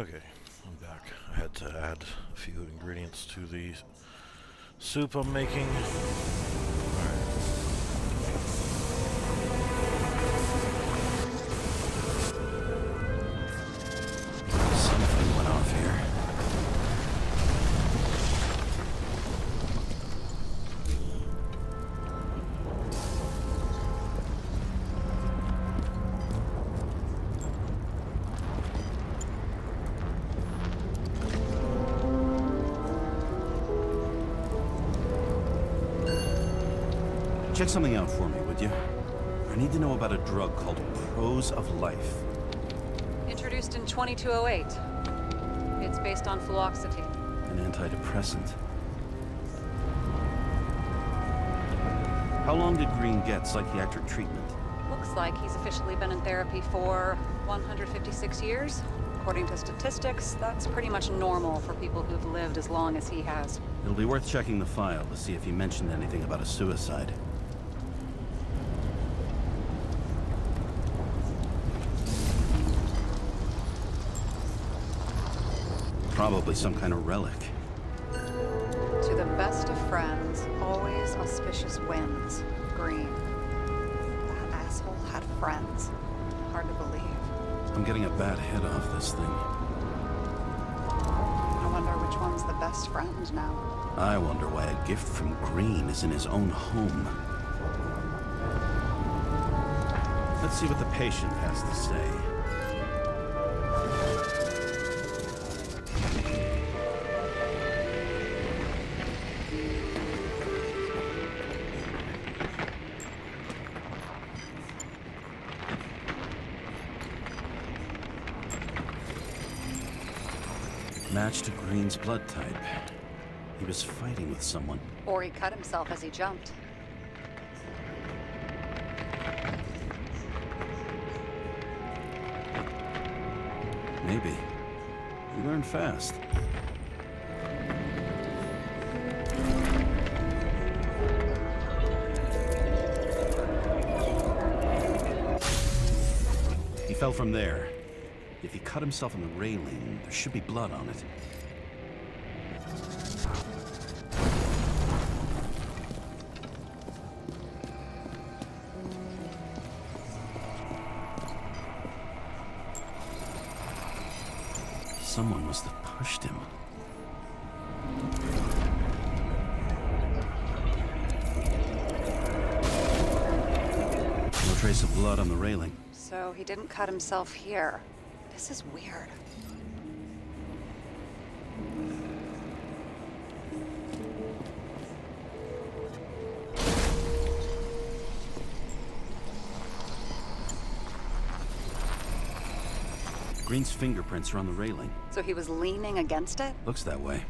Okay, I'm back. I had to add a few ingredients to the soup I'm making. Alright. Something went off here. Check something out for me, would you? I need to know about a drug called Pros of Life. Introduced in 2208. It's based on fluoxetine. An antidepressant. How long did Green get psychiatric treatment? Looks like he's officially been in therapy for 156 years. According to statistics, that's pretty much normal for people who've lived as long as he has. It'll be worth checking the file to see if he mentioned anything about a suicide. Probably some kind of relic. To the best of friends, always auspicious winds. Green. That asshole had friends. Hard to believe. I'm getting a bad head off this thing. I wonder which one's the best friend now. I wonder why a gift from Green is in his own home. Let's see what the patient has to say. Matched to Green's blood type. He was fighting with someone. Or he cut himself as he jumped. Maybe. You learn fast. He fell from there. If he cut himself on the railing, there should be blood on it. Someone must have pushed him. No trace of blood on the railing. So he didn't cut himself here. This is weird. Green's fingerprints are on the railing. So he was leaning against it? Looks that way.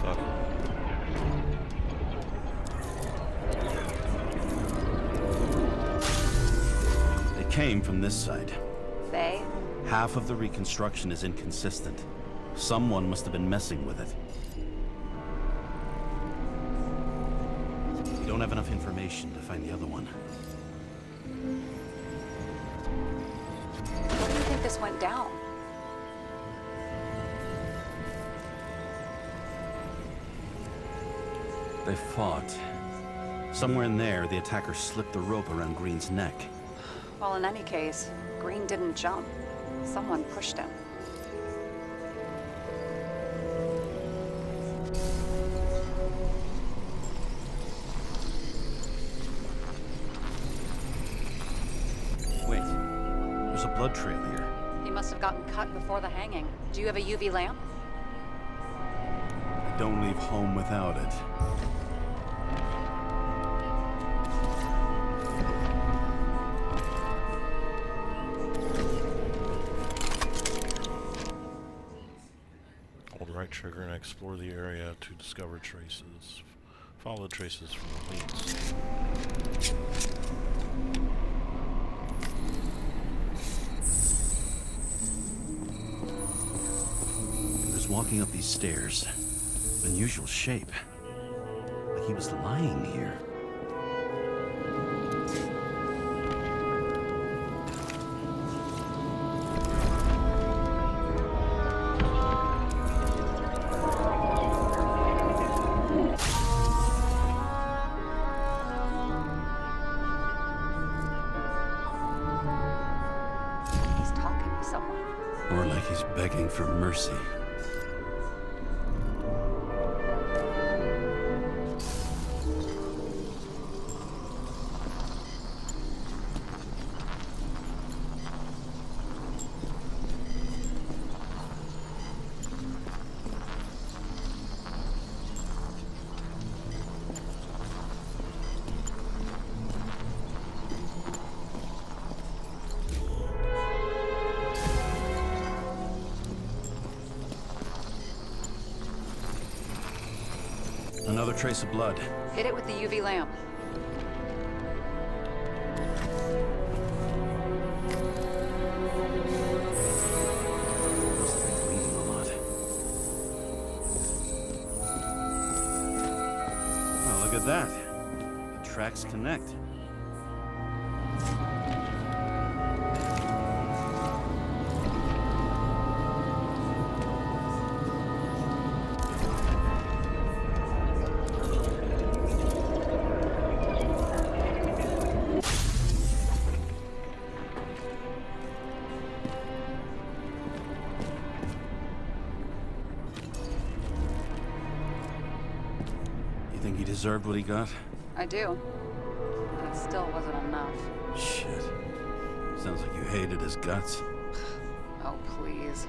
Fuck. They came from this side. They? Half of the reconstruction is inconsistent. Someone must have been messing with it. We don't have enough information to find the other one. How do you think this went down? They fought. Somewhere in there, the attacker slipped the rope around Green's neck. Well, in any case, Green didn't jump. Someone pushed him. Wait, there's a blood trail here. He must have gotten cut before the hanging. Do you have a UV lamp? I don't leave home without it. Hold right trigger and explore the area to discover traces. Follow the traces from the leads. He was walking up these stairs. Unusual shape. Like he was lying here. he's begging for mercy. Another trace of blood. Hit it with the UV lamp. Looks like I'm bleeding a lot. Oh, look at that. The tracks connect. You think he deserved what he got? I do. It still wasn't enough. Shit. Sounds like you hated his guts. Oh, please.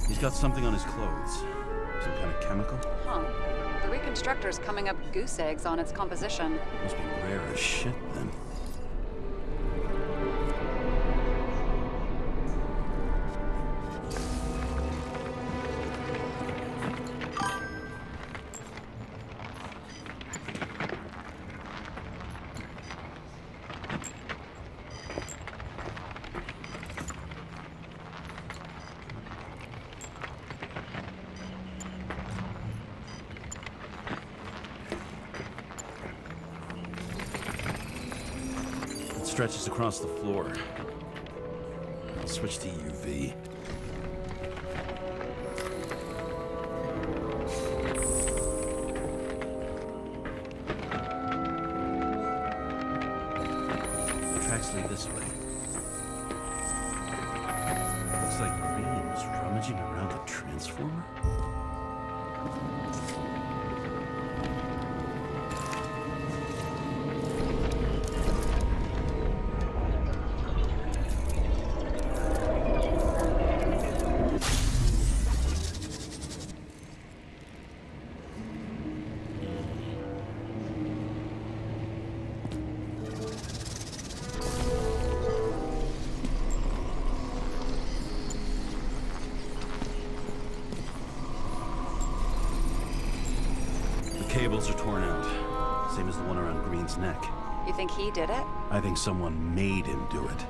He's got something on his clothes. Some kind of chemical? Huh. The reconstructor's coming up goose eggs on its composition. Must be rare as shit, then. Stretches across the floor. I'll switch to UV. The tracks lead this way. Looks like Green was rummaging around the transformer. Cables are torn out, same as the one around Green's neck. You think he did it? I think someone made him do it.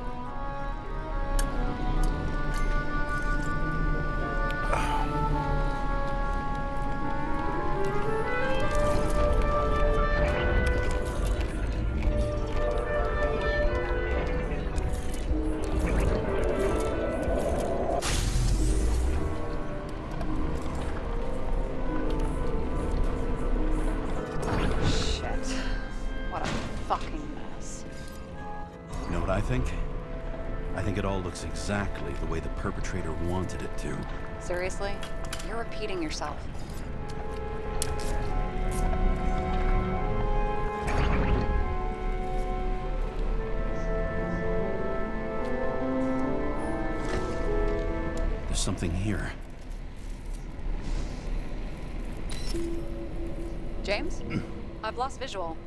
I think it all looks exactly the way the perpetrator wanted it to. Seriously? You're repeating yourself. There's something here. James? I've lost visual.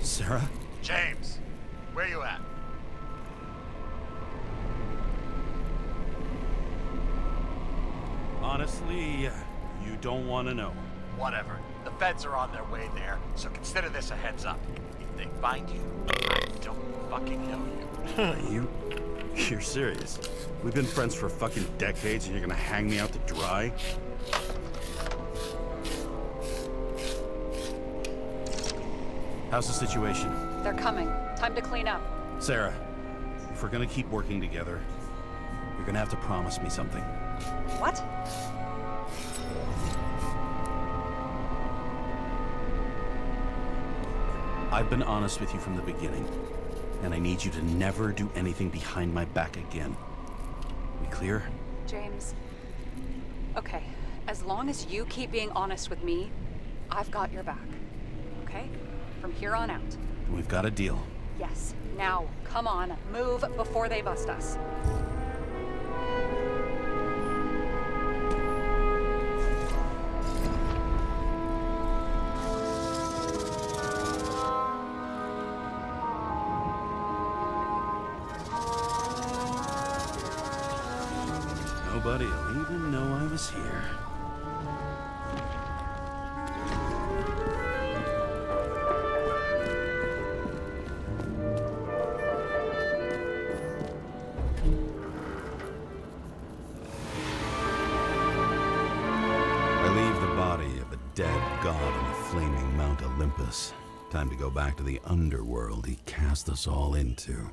Sarah? James, where you at? Honestly, you don't want to know. Whatever. The feds are on their way there, so consider this a heads up. If they find you, I don't fucking know you. You're serious? We've been friends for fucking decades and you're gonna hang me out to dry? How's the situation? They're coming. Time to clean up. Sarah, if we're gonna keep working together, you're gonna have to promise me something. What? I've been honest with you from the beginning, and I need you to never do anything behind my back again. We clear? James. Okay, as long as you keep being honest with me, I've got your back. Okay? From here on out. We've got a deal. Yes. Now, come on, move before they bust us. Nobody'll even know I was here. I leave the body of a dead god on the flaming Mount Olympus. Time to go back to the underworld he cast us all into.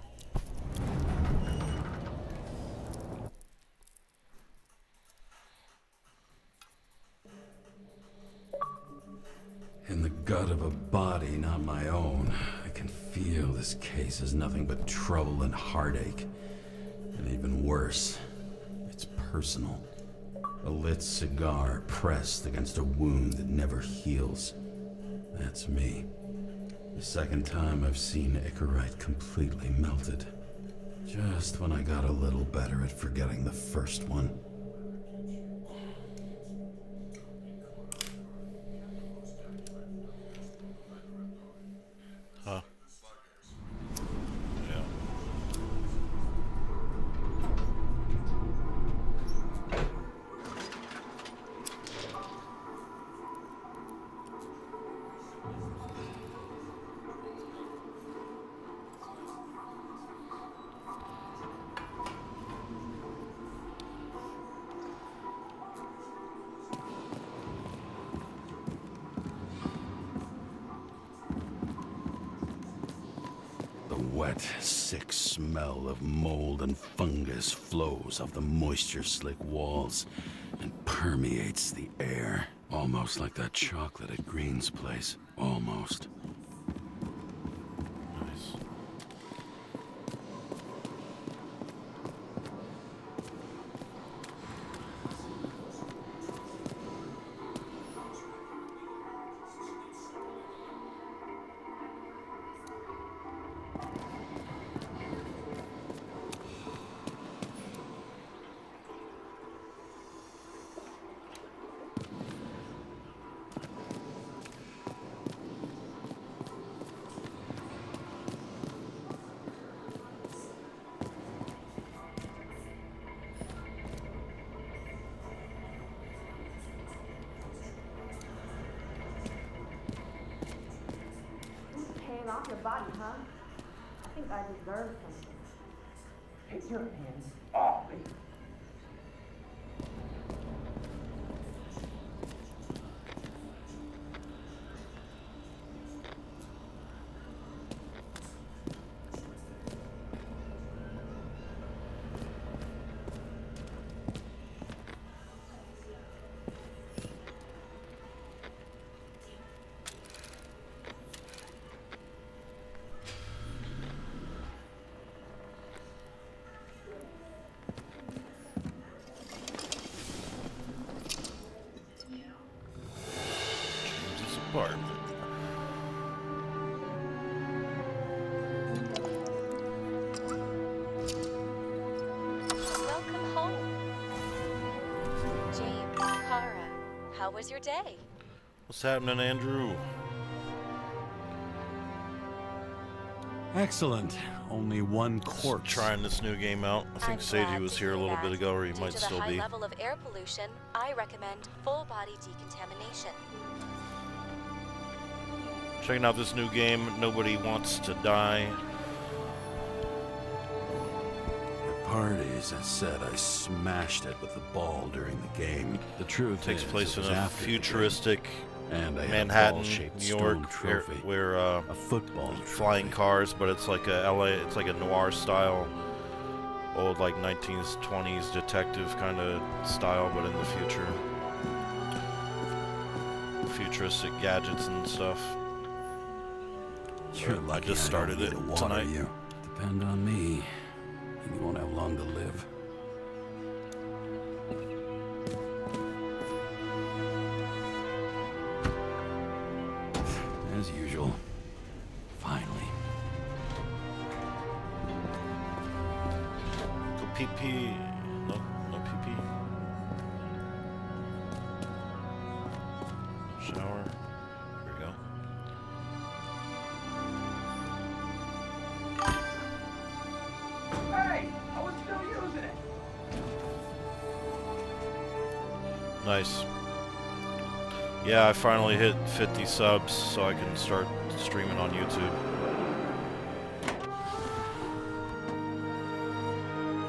In the gut of a body not my own, I can feel this case is nothing but trouble and heartache. And even worse, it's personal. A lit cigar pressed against a wound that never heals. That's me. The second time I've seen Icarite completely melted. Just when I got a little better at forgetting the first one. Huh. Yeah. The wet, sick smell of mold and fungus flows off the moisture-slick walls and permeates the air. Almost like that chocolate at Green's place. Almost. Nice. Hang off your body, huh? I think I deserve something. Take your hands off me. James's apartment. Welcome home. James, Kara, how was your day? What's happening, Andrew? Excellent. Only one corpse. Trying this new game out. I think I'm Seiji glad was to here a hear little that. bit ago, or he Due might to still the high be. level of air pollution, I recommend full body decontamination. Checking out this new game, Nobody Wants to Die. At parties, I said I smashed it with the ball during the game. The truth Takes is, place it in was a after the futuristic game, and I had a Manhattan, ball-shaped New York, stone trophy, where a football flying trophy. cars, but it's like a LA, it's like a noir style, old like 1920s detective kind of style, but in the future. Futuristic gadgets and stuff. You're I lucky just started don't it need to water tonight. you. Depend on me, and you won't have long to live. As usual. Finally. Go pee pee. No, no pee pee. Shower. Here we go. Hey, I was still using it. Nice. Yeah, I finally hit 50 subs, so I can start streaming on YouTube.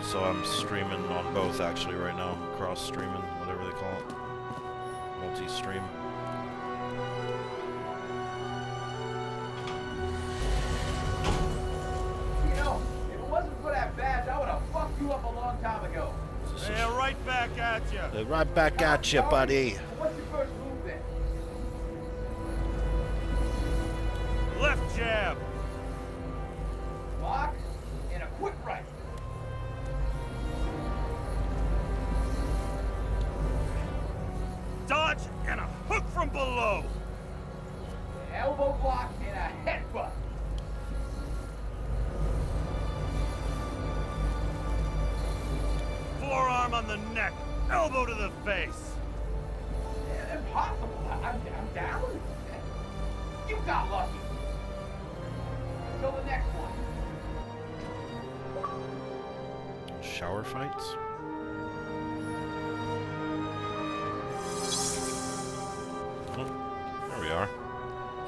So I'm streaming on both actually right now. Cross streaming, whatever they call it. Multi-stream. You know, if it wasn't for that badge, I would have fucked you up a long time ago. Yeah, right back at you. Right back at you, buddy. What's your first move then? Left jab. Block and a quick right. Dodge and a hook from below. An elbow block and a headbutt. Forearm on the neck. Elbow to the face. Impossible. I'm down. You got lucky. Until the next one. Shower fights? Oh, there we are.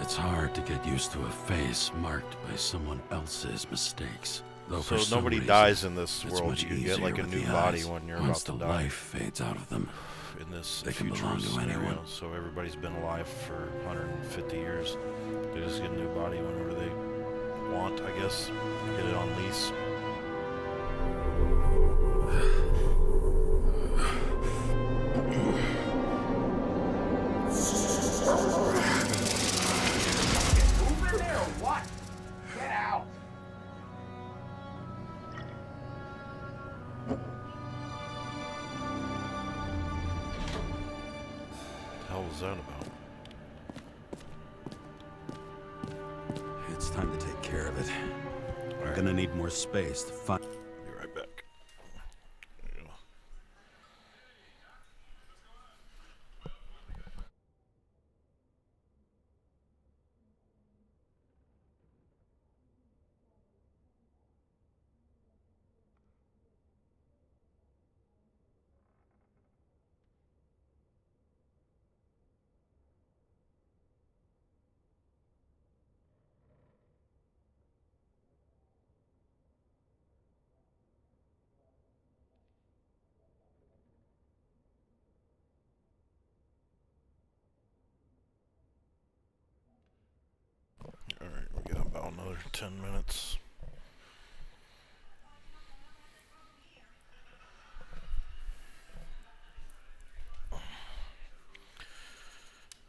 It's hard to get used to a face marked by someone else's mistakes. Though So for some nobody reason, dies in this it's world. much You can get easier like a with new the body eyes. when you're Once about to the die. life fades out of them. In this They can belong futurist to anyone. scenario. So everybody's been alive for 150 years. They just get a new body whenever they want, I guess. Get it on lease. Move in there or what? Get out. What the hell was that about? It's time to take care of it. We're gonna need more space to find. Be right back. There you go. Alright, we got about another 10 minutes.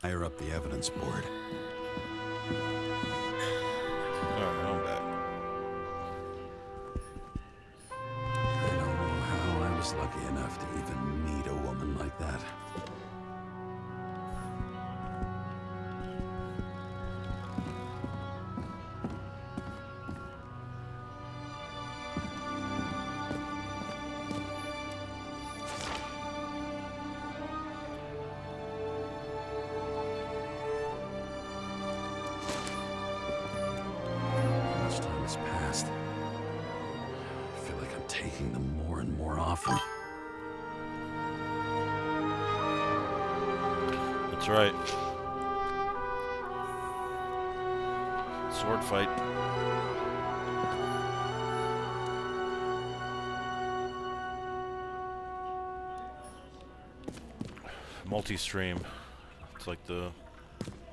Higher up the evidence board. Alright, I'm back. I don't know how I was lucky enough to even meet a woman like that. That's right. Sword fight. Multi-stream. It's like the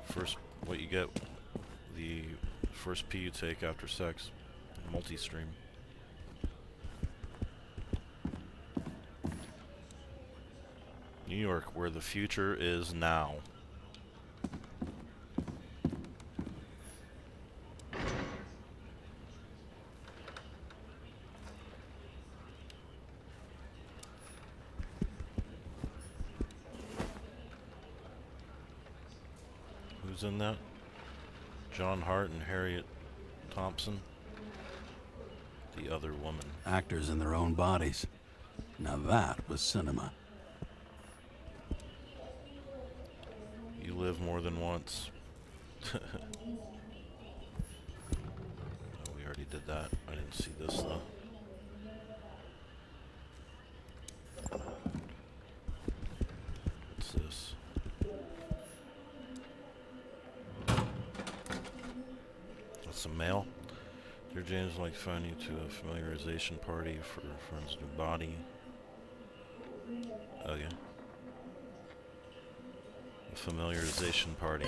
first, what you get, the first pee you take after sex. Multi-stream. New York, where the future is now. Who's in that? John Hart and Harriet Thompson. The other woman. Actors in their own bodies. Now that was cinema. You live more than once. Oh, we already did that. I didn't see this though. What's this? That's some mail. Dear James, I'd like to find you to a familiarization party for a friend's new body. Oh yeah. A familiarization party.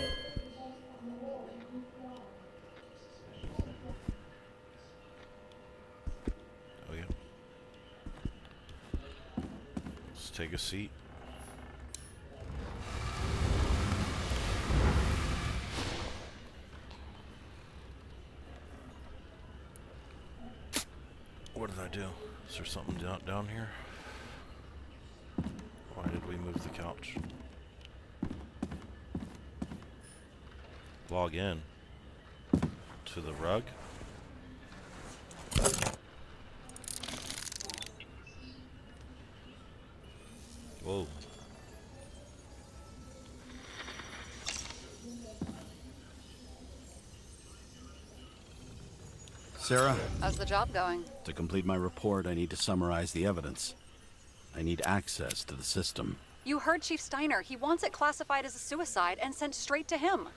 Oh yeah. Let's take a seat. What did I do? Is there something down here? Why did we move the couch? Log in to the rug. Whoa. Sarah, How's the job going? to complete my report, I need to summarize the evidence. I need access to the system. You heard Chief Steiner. He wants it classified as a suicide and sent straight to him.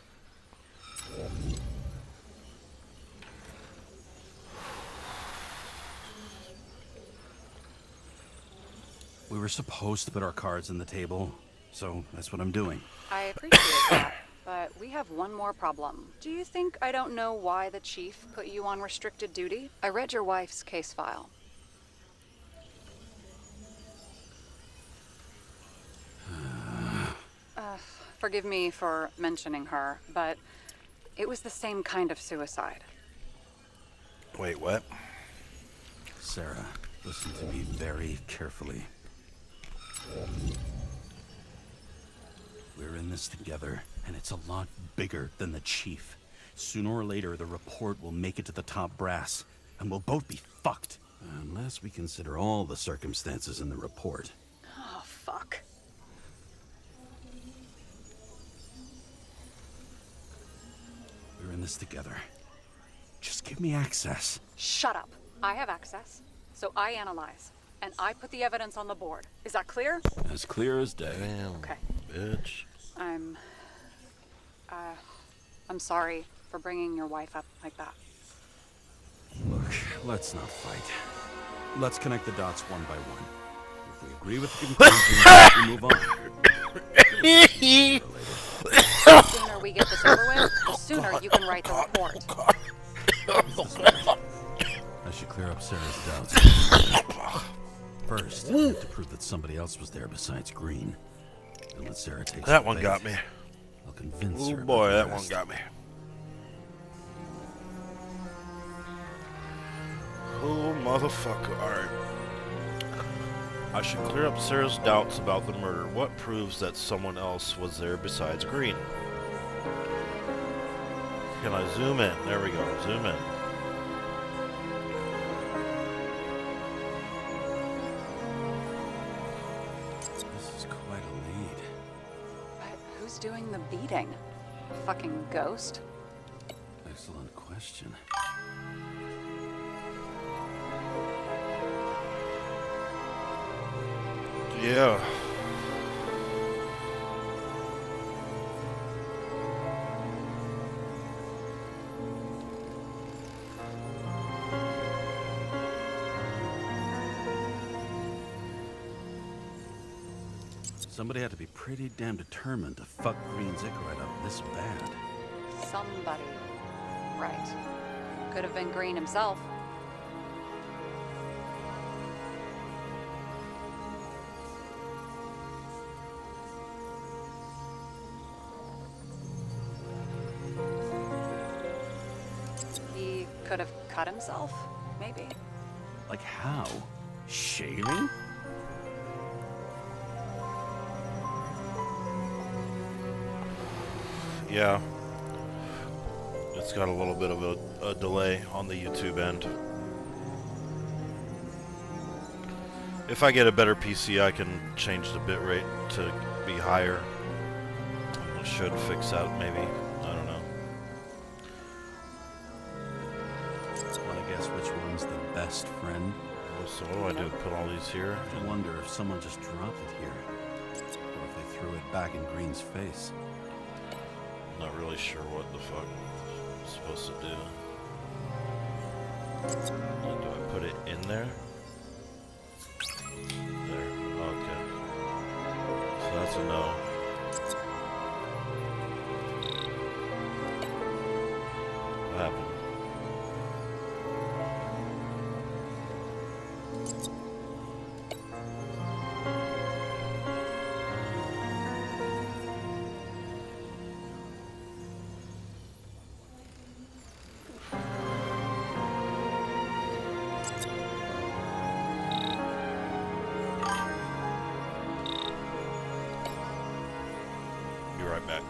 We were supposed to put our cards on the table, so that's what I'm doing. I appreciate that, but we have one more problem. Do you think I don't know why the chief put you on restricted duty? I read your wife's case file. Forgive me for mentioning her, but it was the same kind of suicide. Wait, what? Sarah, listen to me very carefully. We're in this together, and it's a lot bigger than the chief. Sooner or later, the report will make it to the top brass, and we'll both be fucked. Unless we consider all the circumstances in the report. Oh, fuck. We're in this together. Just give me access. Shut up. I have access, so I analyze, and I put the evidence on the board. Is that clear? As clear as day. Damn, Okay. bitch. I'm sorry for bringing your wife up like that. Look, let's not fight. Let's connect the dots one by one. If we agree with the conclusion, we move on. The sooner we get this over with, the sooner you can write the report. I should clear up Sarah's doubts. First, I have to prove that somebody else was there besides Green. And let Sarah take That some one bait. got me. I'll convince Oh her. about boy, the that one rest. got me. Oh, motherfucker. Alright. I should clear up Sarah's doubts about the murder. What proves that someone else was there besides Green? Can I zoom in? There we go. Zoom in. This is quite a lead. But who's doing the beating? A fucking ghost? Excellent question. Yeah. Somebody had to be pretty damn determined to fuck Green's Icarite up this bad. Somebody. Right. Could have been Green himself. He could have cut himself, maybe. Like how? Shaving? Yeah. It's got a little bit of a delay on the YouTube end. If I get a better PC, I can change the bitrate to be higher. It should fix that, maybe. I don't know. Well, I guess which one's the best friend? So what do I do? Put all these here? I wonder if someone just dropped it here. Or if they threw it back in Green's face. Not really sure what the fuck I'm supposed to do. Do I put it in there? There. Okay. So that's a no. What happened? Be right back.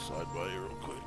Slide by you real quick.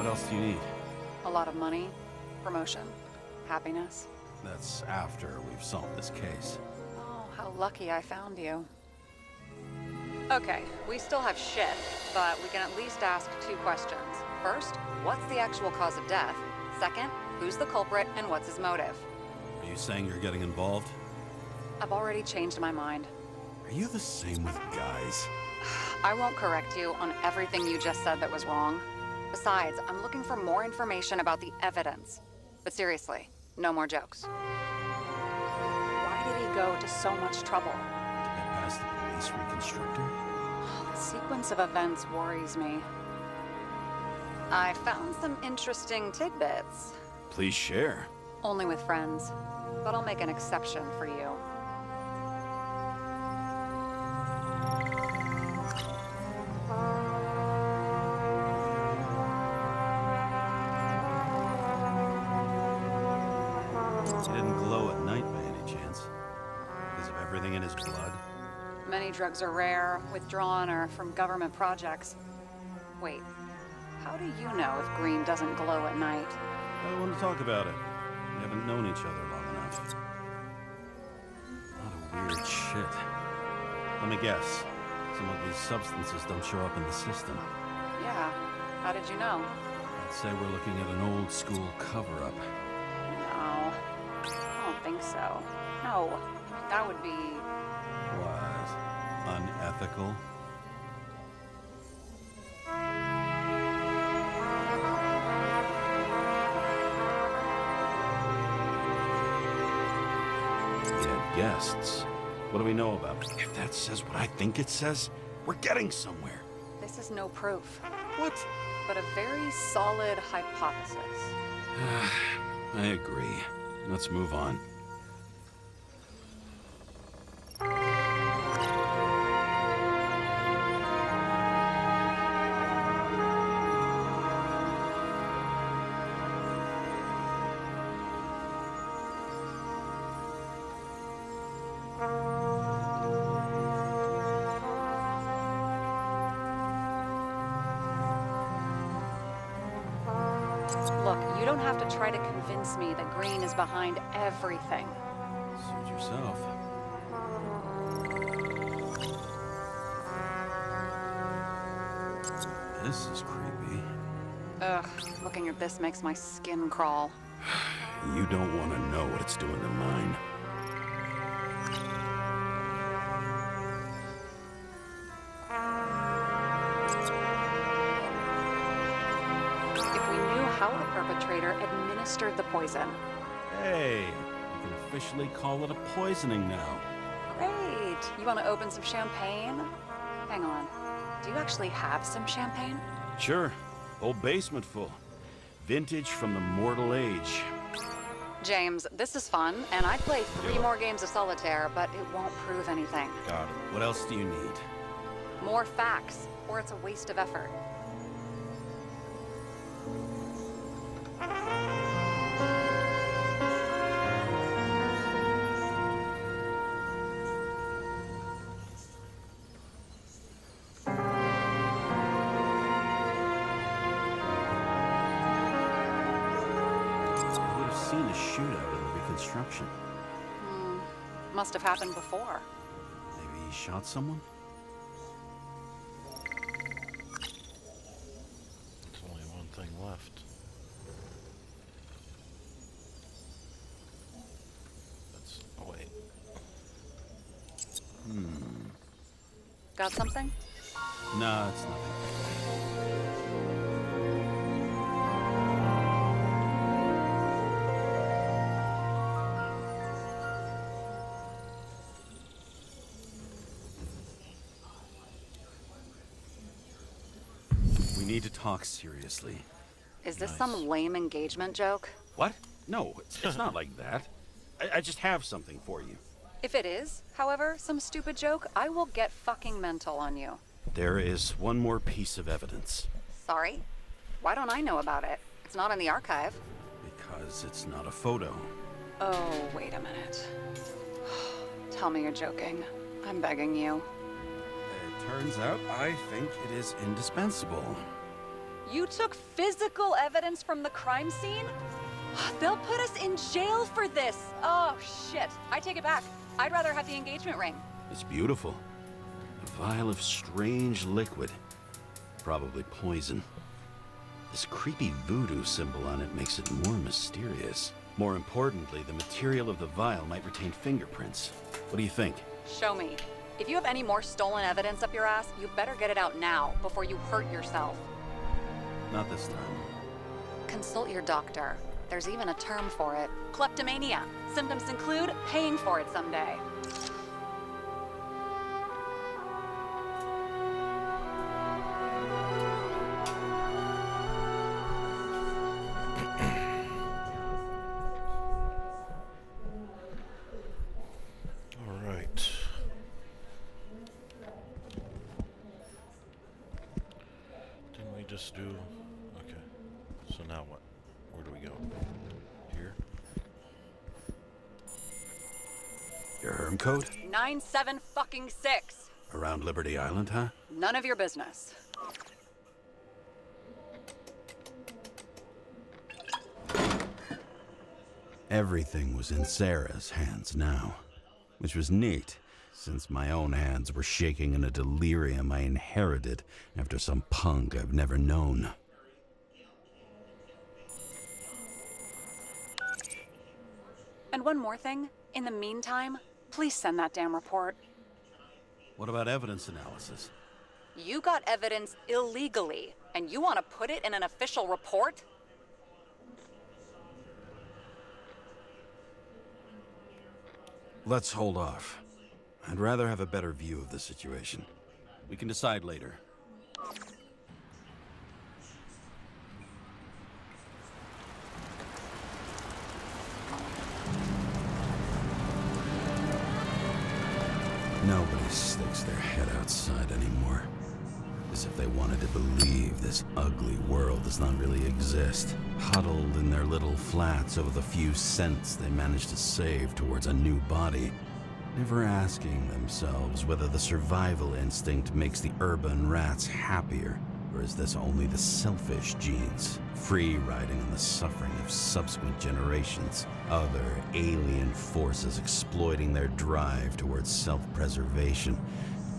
What else do you need? A lot of money, promotion, happiness. That's after we've solved this case. Oh, how lucky I found you. Okay, we still have shit, but we can at least ask 2 questions. First, what's the actual cause of death? Second, who's the culprit and what's his motive? Are you saying you're getting involved? I've already changed my mind. Are you the same with guys? I won't correct you on everything you just said that was wrong. Besides, I'm looking for more information about the evidence. But seriously, no more jokes. Why did he go to so much trouble? To get past the police reconstructor? The sequence of events worries me. I found some interesting tidbits. Please share. Only with friends. But I'll make an exception for you. He didn't glow at night by any chance. Because of everything in his blood. Many drugs are rare, withdrawn, or from government projects. Wait, how do you know if green doesn't glow at night? I don't want to talk about it. We haven't known each other long enough. A lot of weird shit. Let me guess. Some of these substances don't show up in the system. Yeah, how did you know? I'd say we're looking at an old school cover-up. No, I don't think so. No, that would be... What? Unethical? We had guests. What do we know about it? If that says what I think it says, we're getting somewhere. This is no proof, What? but a very solid hypothesis. I agree. Let's move on. Look, you don't have to try to convince me that green is behind everything. Suit yourself. This is creepy. Ugh, looking at this makes my skin crawl. You don't want to know what it's doing to mine. If we knew how the perpetrator administered the poison. Hey, you can officially call it a poisoning now. Great! You want to open some champagne? Hang on. Do you actually have some champagne? Sure. Whole basement full. Vintage from the mortal age. James, this is fun, and I'd play 3 more games of solitaire, but it won't prove anything. Got it. What else do you need? More facts, or it's a waste of effort. I would have seen a shootout in the reconstruction. Must have happened before. Maybe he shot someone? There's only one thing left. That's... oh wait. Got something? Nah, it's nothing. We need to talk seriously. Is this Nice. some lame engagement joke? What? No, it's not like that. I just have something for you. If it is, however, some stupid joke, I will get fucking mental on you. There is one more piece of evidence. Sorry? Why don't I know about it? It's not in the archive. Because it's not a photo. Oh, wait a minute. Tell me you're joking. I'm begging you. It turns out I think it is indispensable. You took physical evidence from the crime scene? They'll put us in jail for this. Oh, shit. I take it back. I'd rather have the engagement ring. It's beautiful. A vial of strange liquid. Probably poison. This creepy voodoo symbol on it makes it more mysterious. More importantly, the material of the vial might retain fingerprints. What do you think? Show me. If you have any more stolen evidence up your ass, you better get it out now before you hurt yourself. Not this time. Consult your doctor. There's even a term for it. Kleptomania. Symptoms include paying for it someday. All right. Didn't we just do... Okay. So now what? Where do we go? Here? Your Herm code? 97-fucking-6. Around Liberty Island, huh? None of your business. Everything was in Sarah's hands now, which was neat, since my own hands were shaking in a delirium I inherited after some punk I've never known. And one more thing. In the meantime, please send that damn report. What about evidence analysis? You got evidence illegally, and you want to put it in an official report? Let's hold off. I'd rather have a better view of the situation. We can decide later. Nobody sticks their head outside anymore. As if they wanted to believe this ugly world does not really exist. Huddled in their little flats over the few cents they managed to save towards a new body. Never asking themselves whether the survival instinct makes the urban rats happier, or is this only the selfish genes, free riding on the suffering of subsequent generations, other alien forces exploiting their drive towards self-preservation,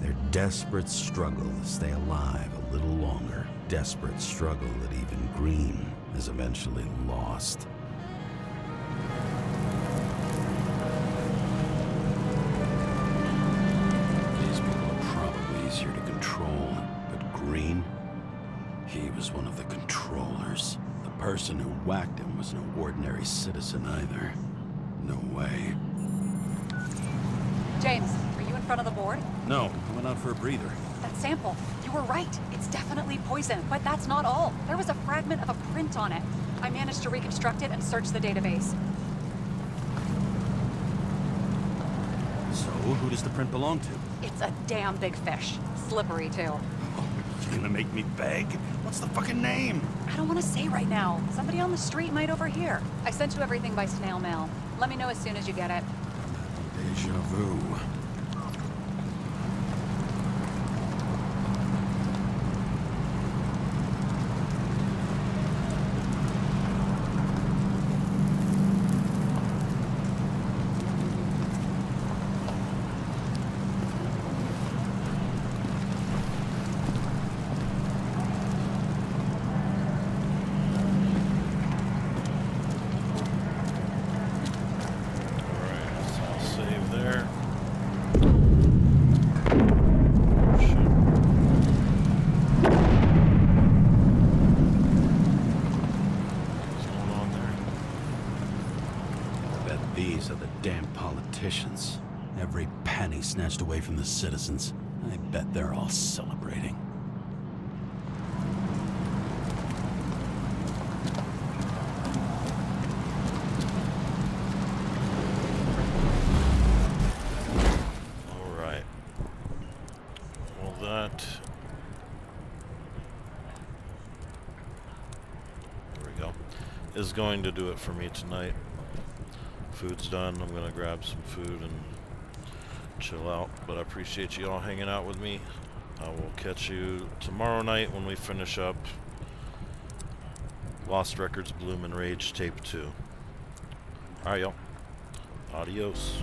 their desperate struggle to stay alive a little longer, desperate struggle that even Green has eventually lost. These people are probably easier to control, but Green, he was one of the controllers. The person who whacked him was no ordinary citizen either. No way. James, are you in front of the board? No, I went out for a breather. That sample. You were right. It's definitely poison, but that's not all. There was a fragment of a print on it. I managed to reconstruct it and search the database. So, who does the print belong to? It's a damn big fish. Slippery, too. Oh, you're gonna make me beg? What's the fucking name? I don't want to say right now. Somebody on the street might overhear. I sent you everything by snail mail. Let me know as soon as you get it. Deja vu. These are the damn politicians. Every penny snatched away from the citizens. I bet they're all celebrating. All right. Well, that... There we go. Is going to do it for me tonight. Food's done. I'm gonna grab some food and chill out, but I appreciate you all hanging out with me. I will catch you tomorrow night when we finish up Lost Records, Bloom and Rage, Tape 2. Alright, y'all. Adios.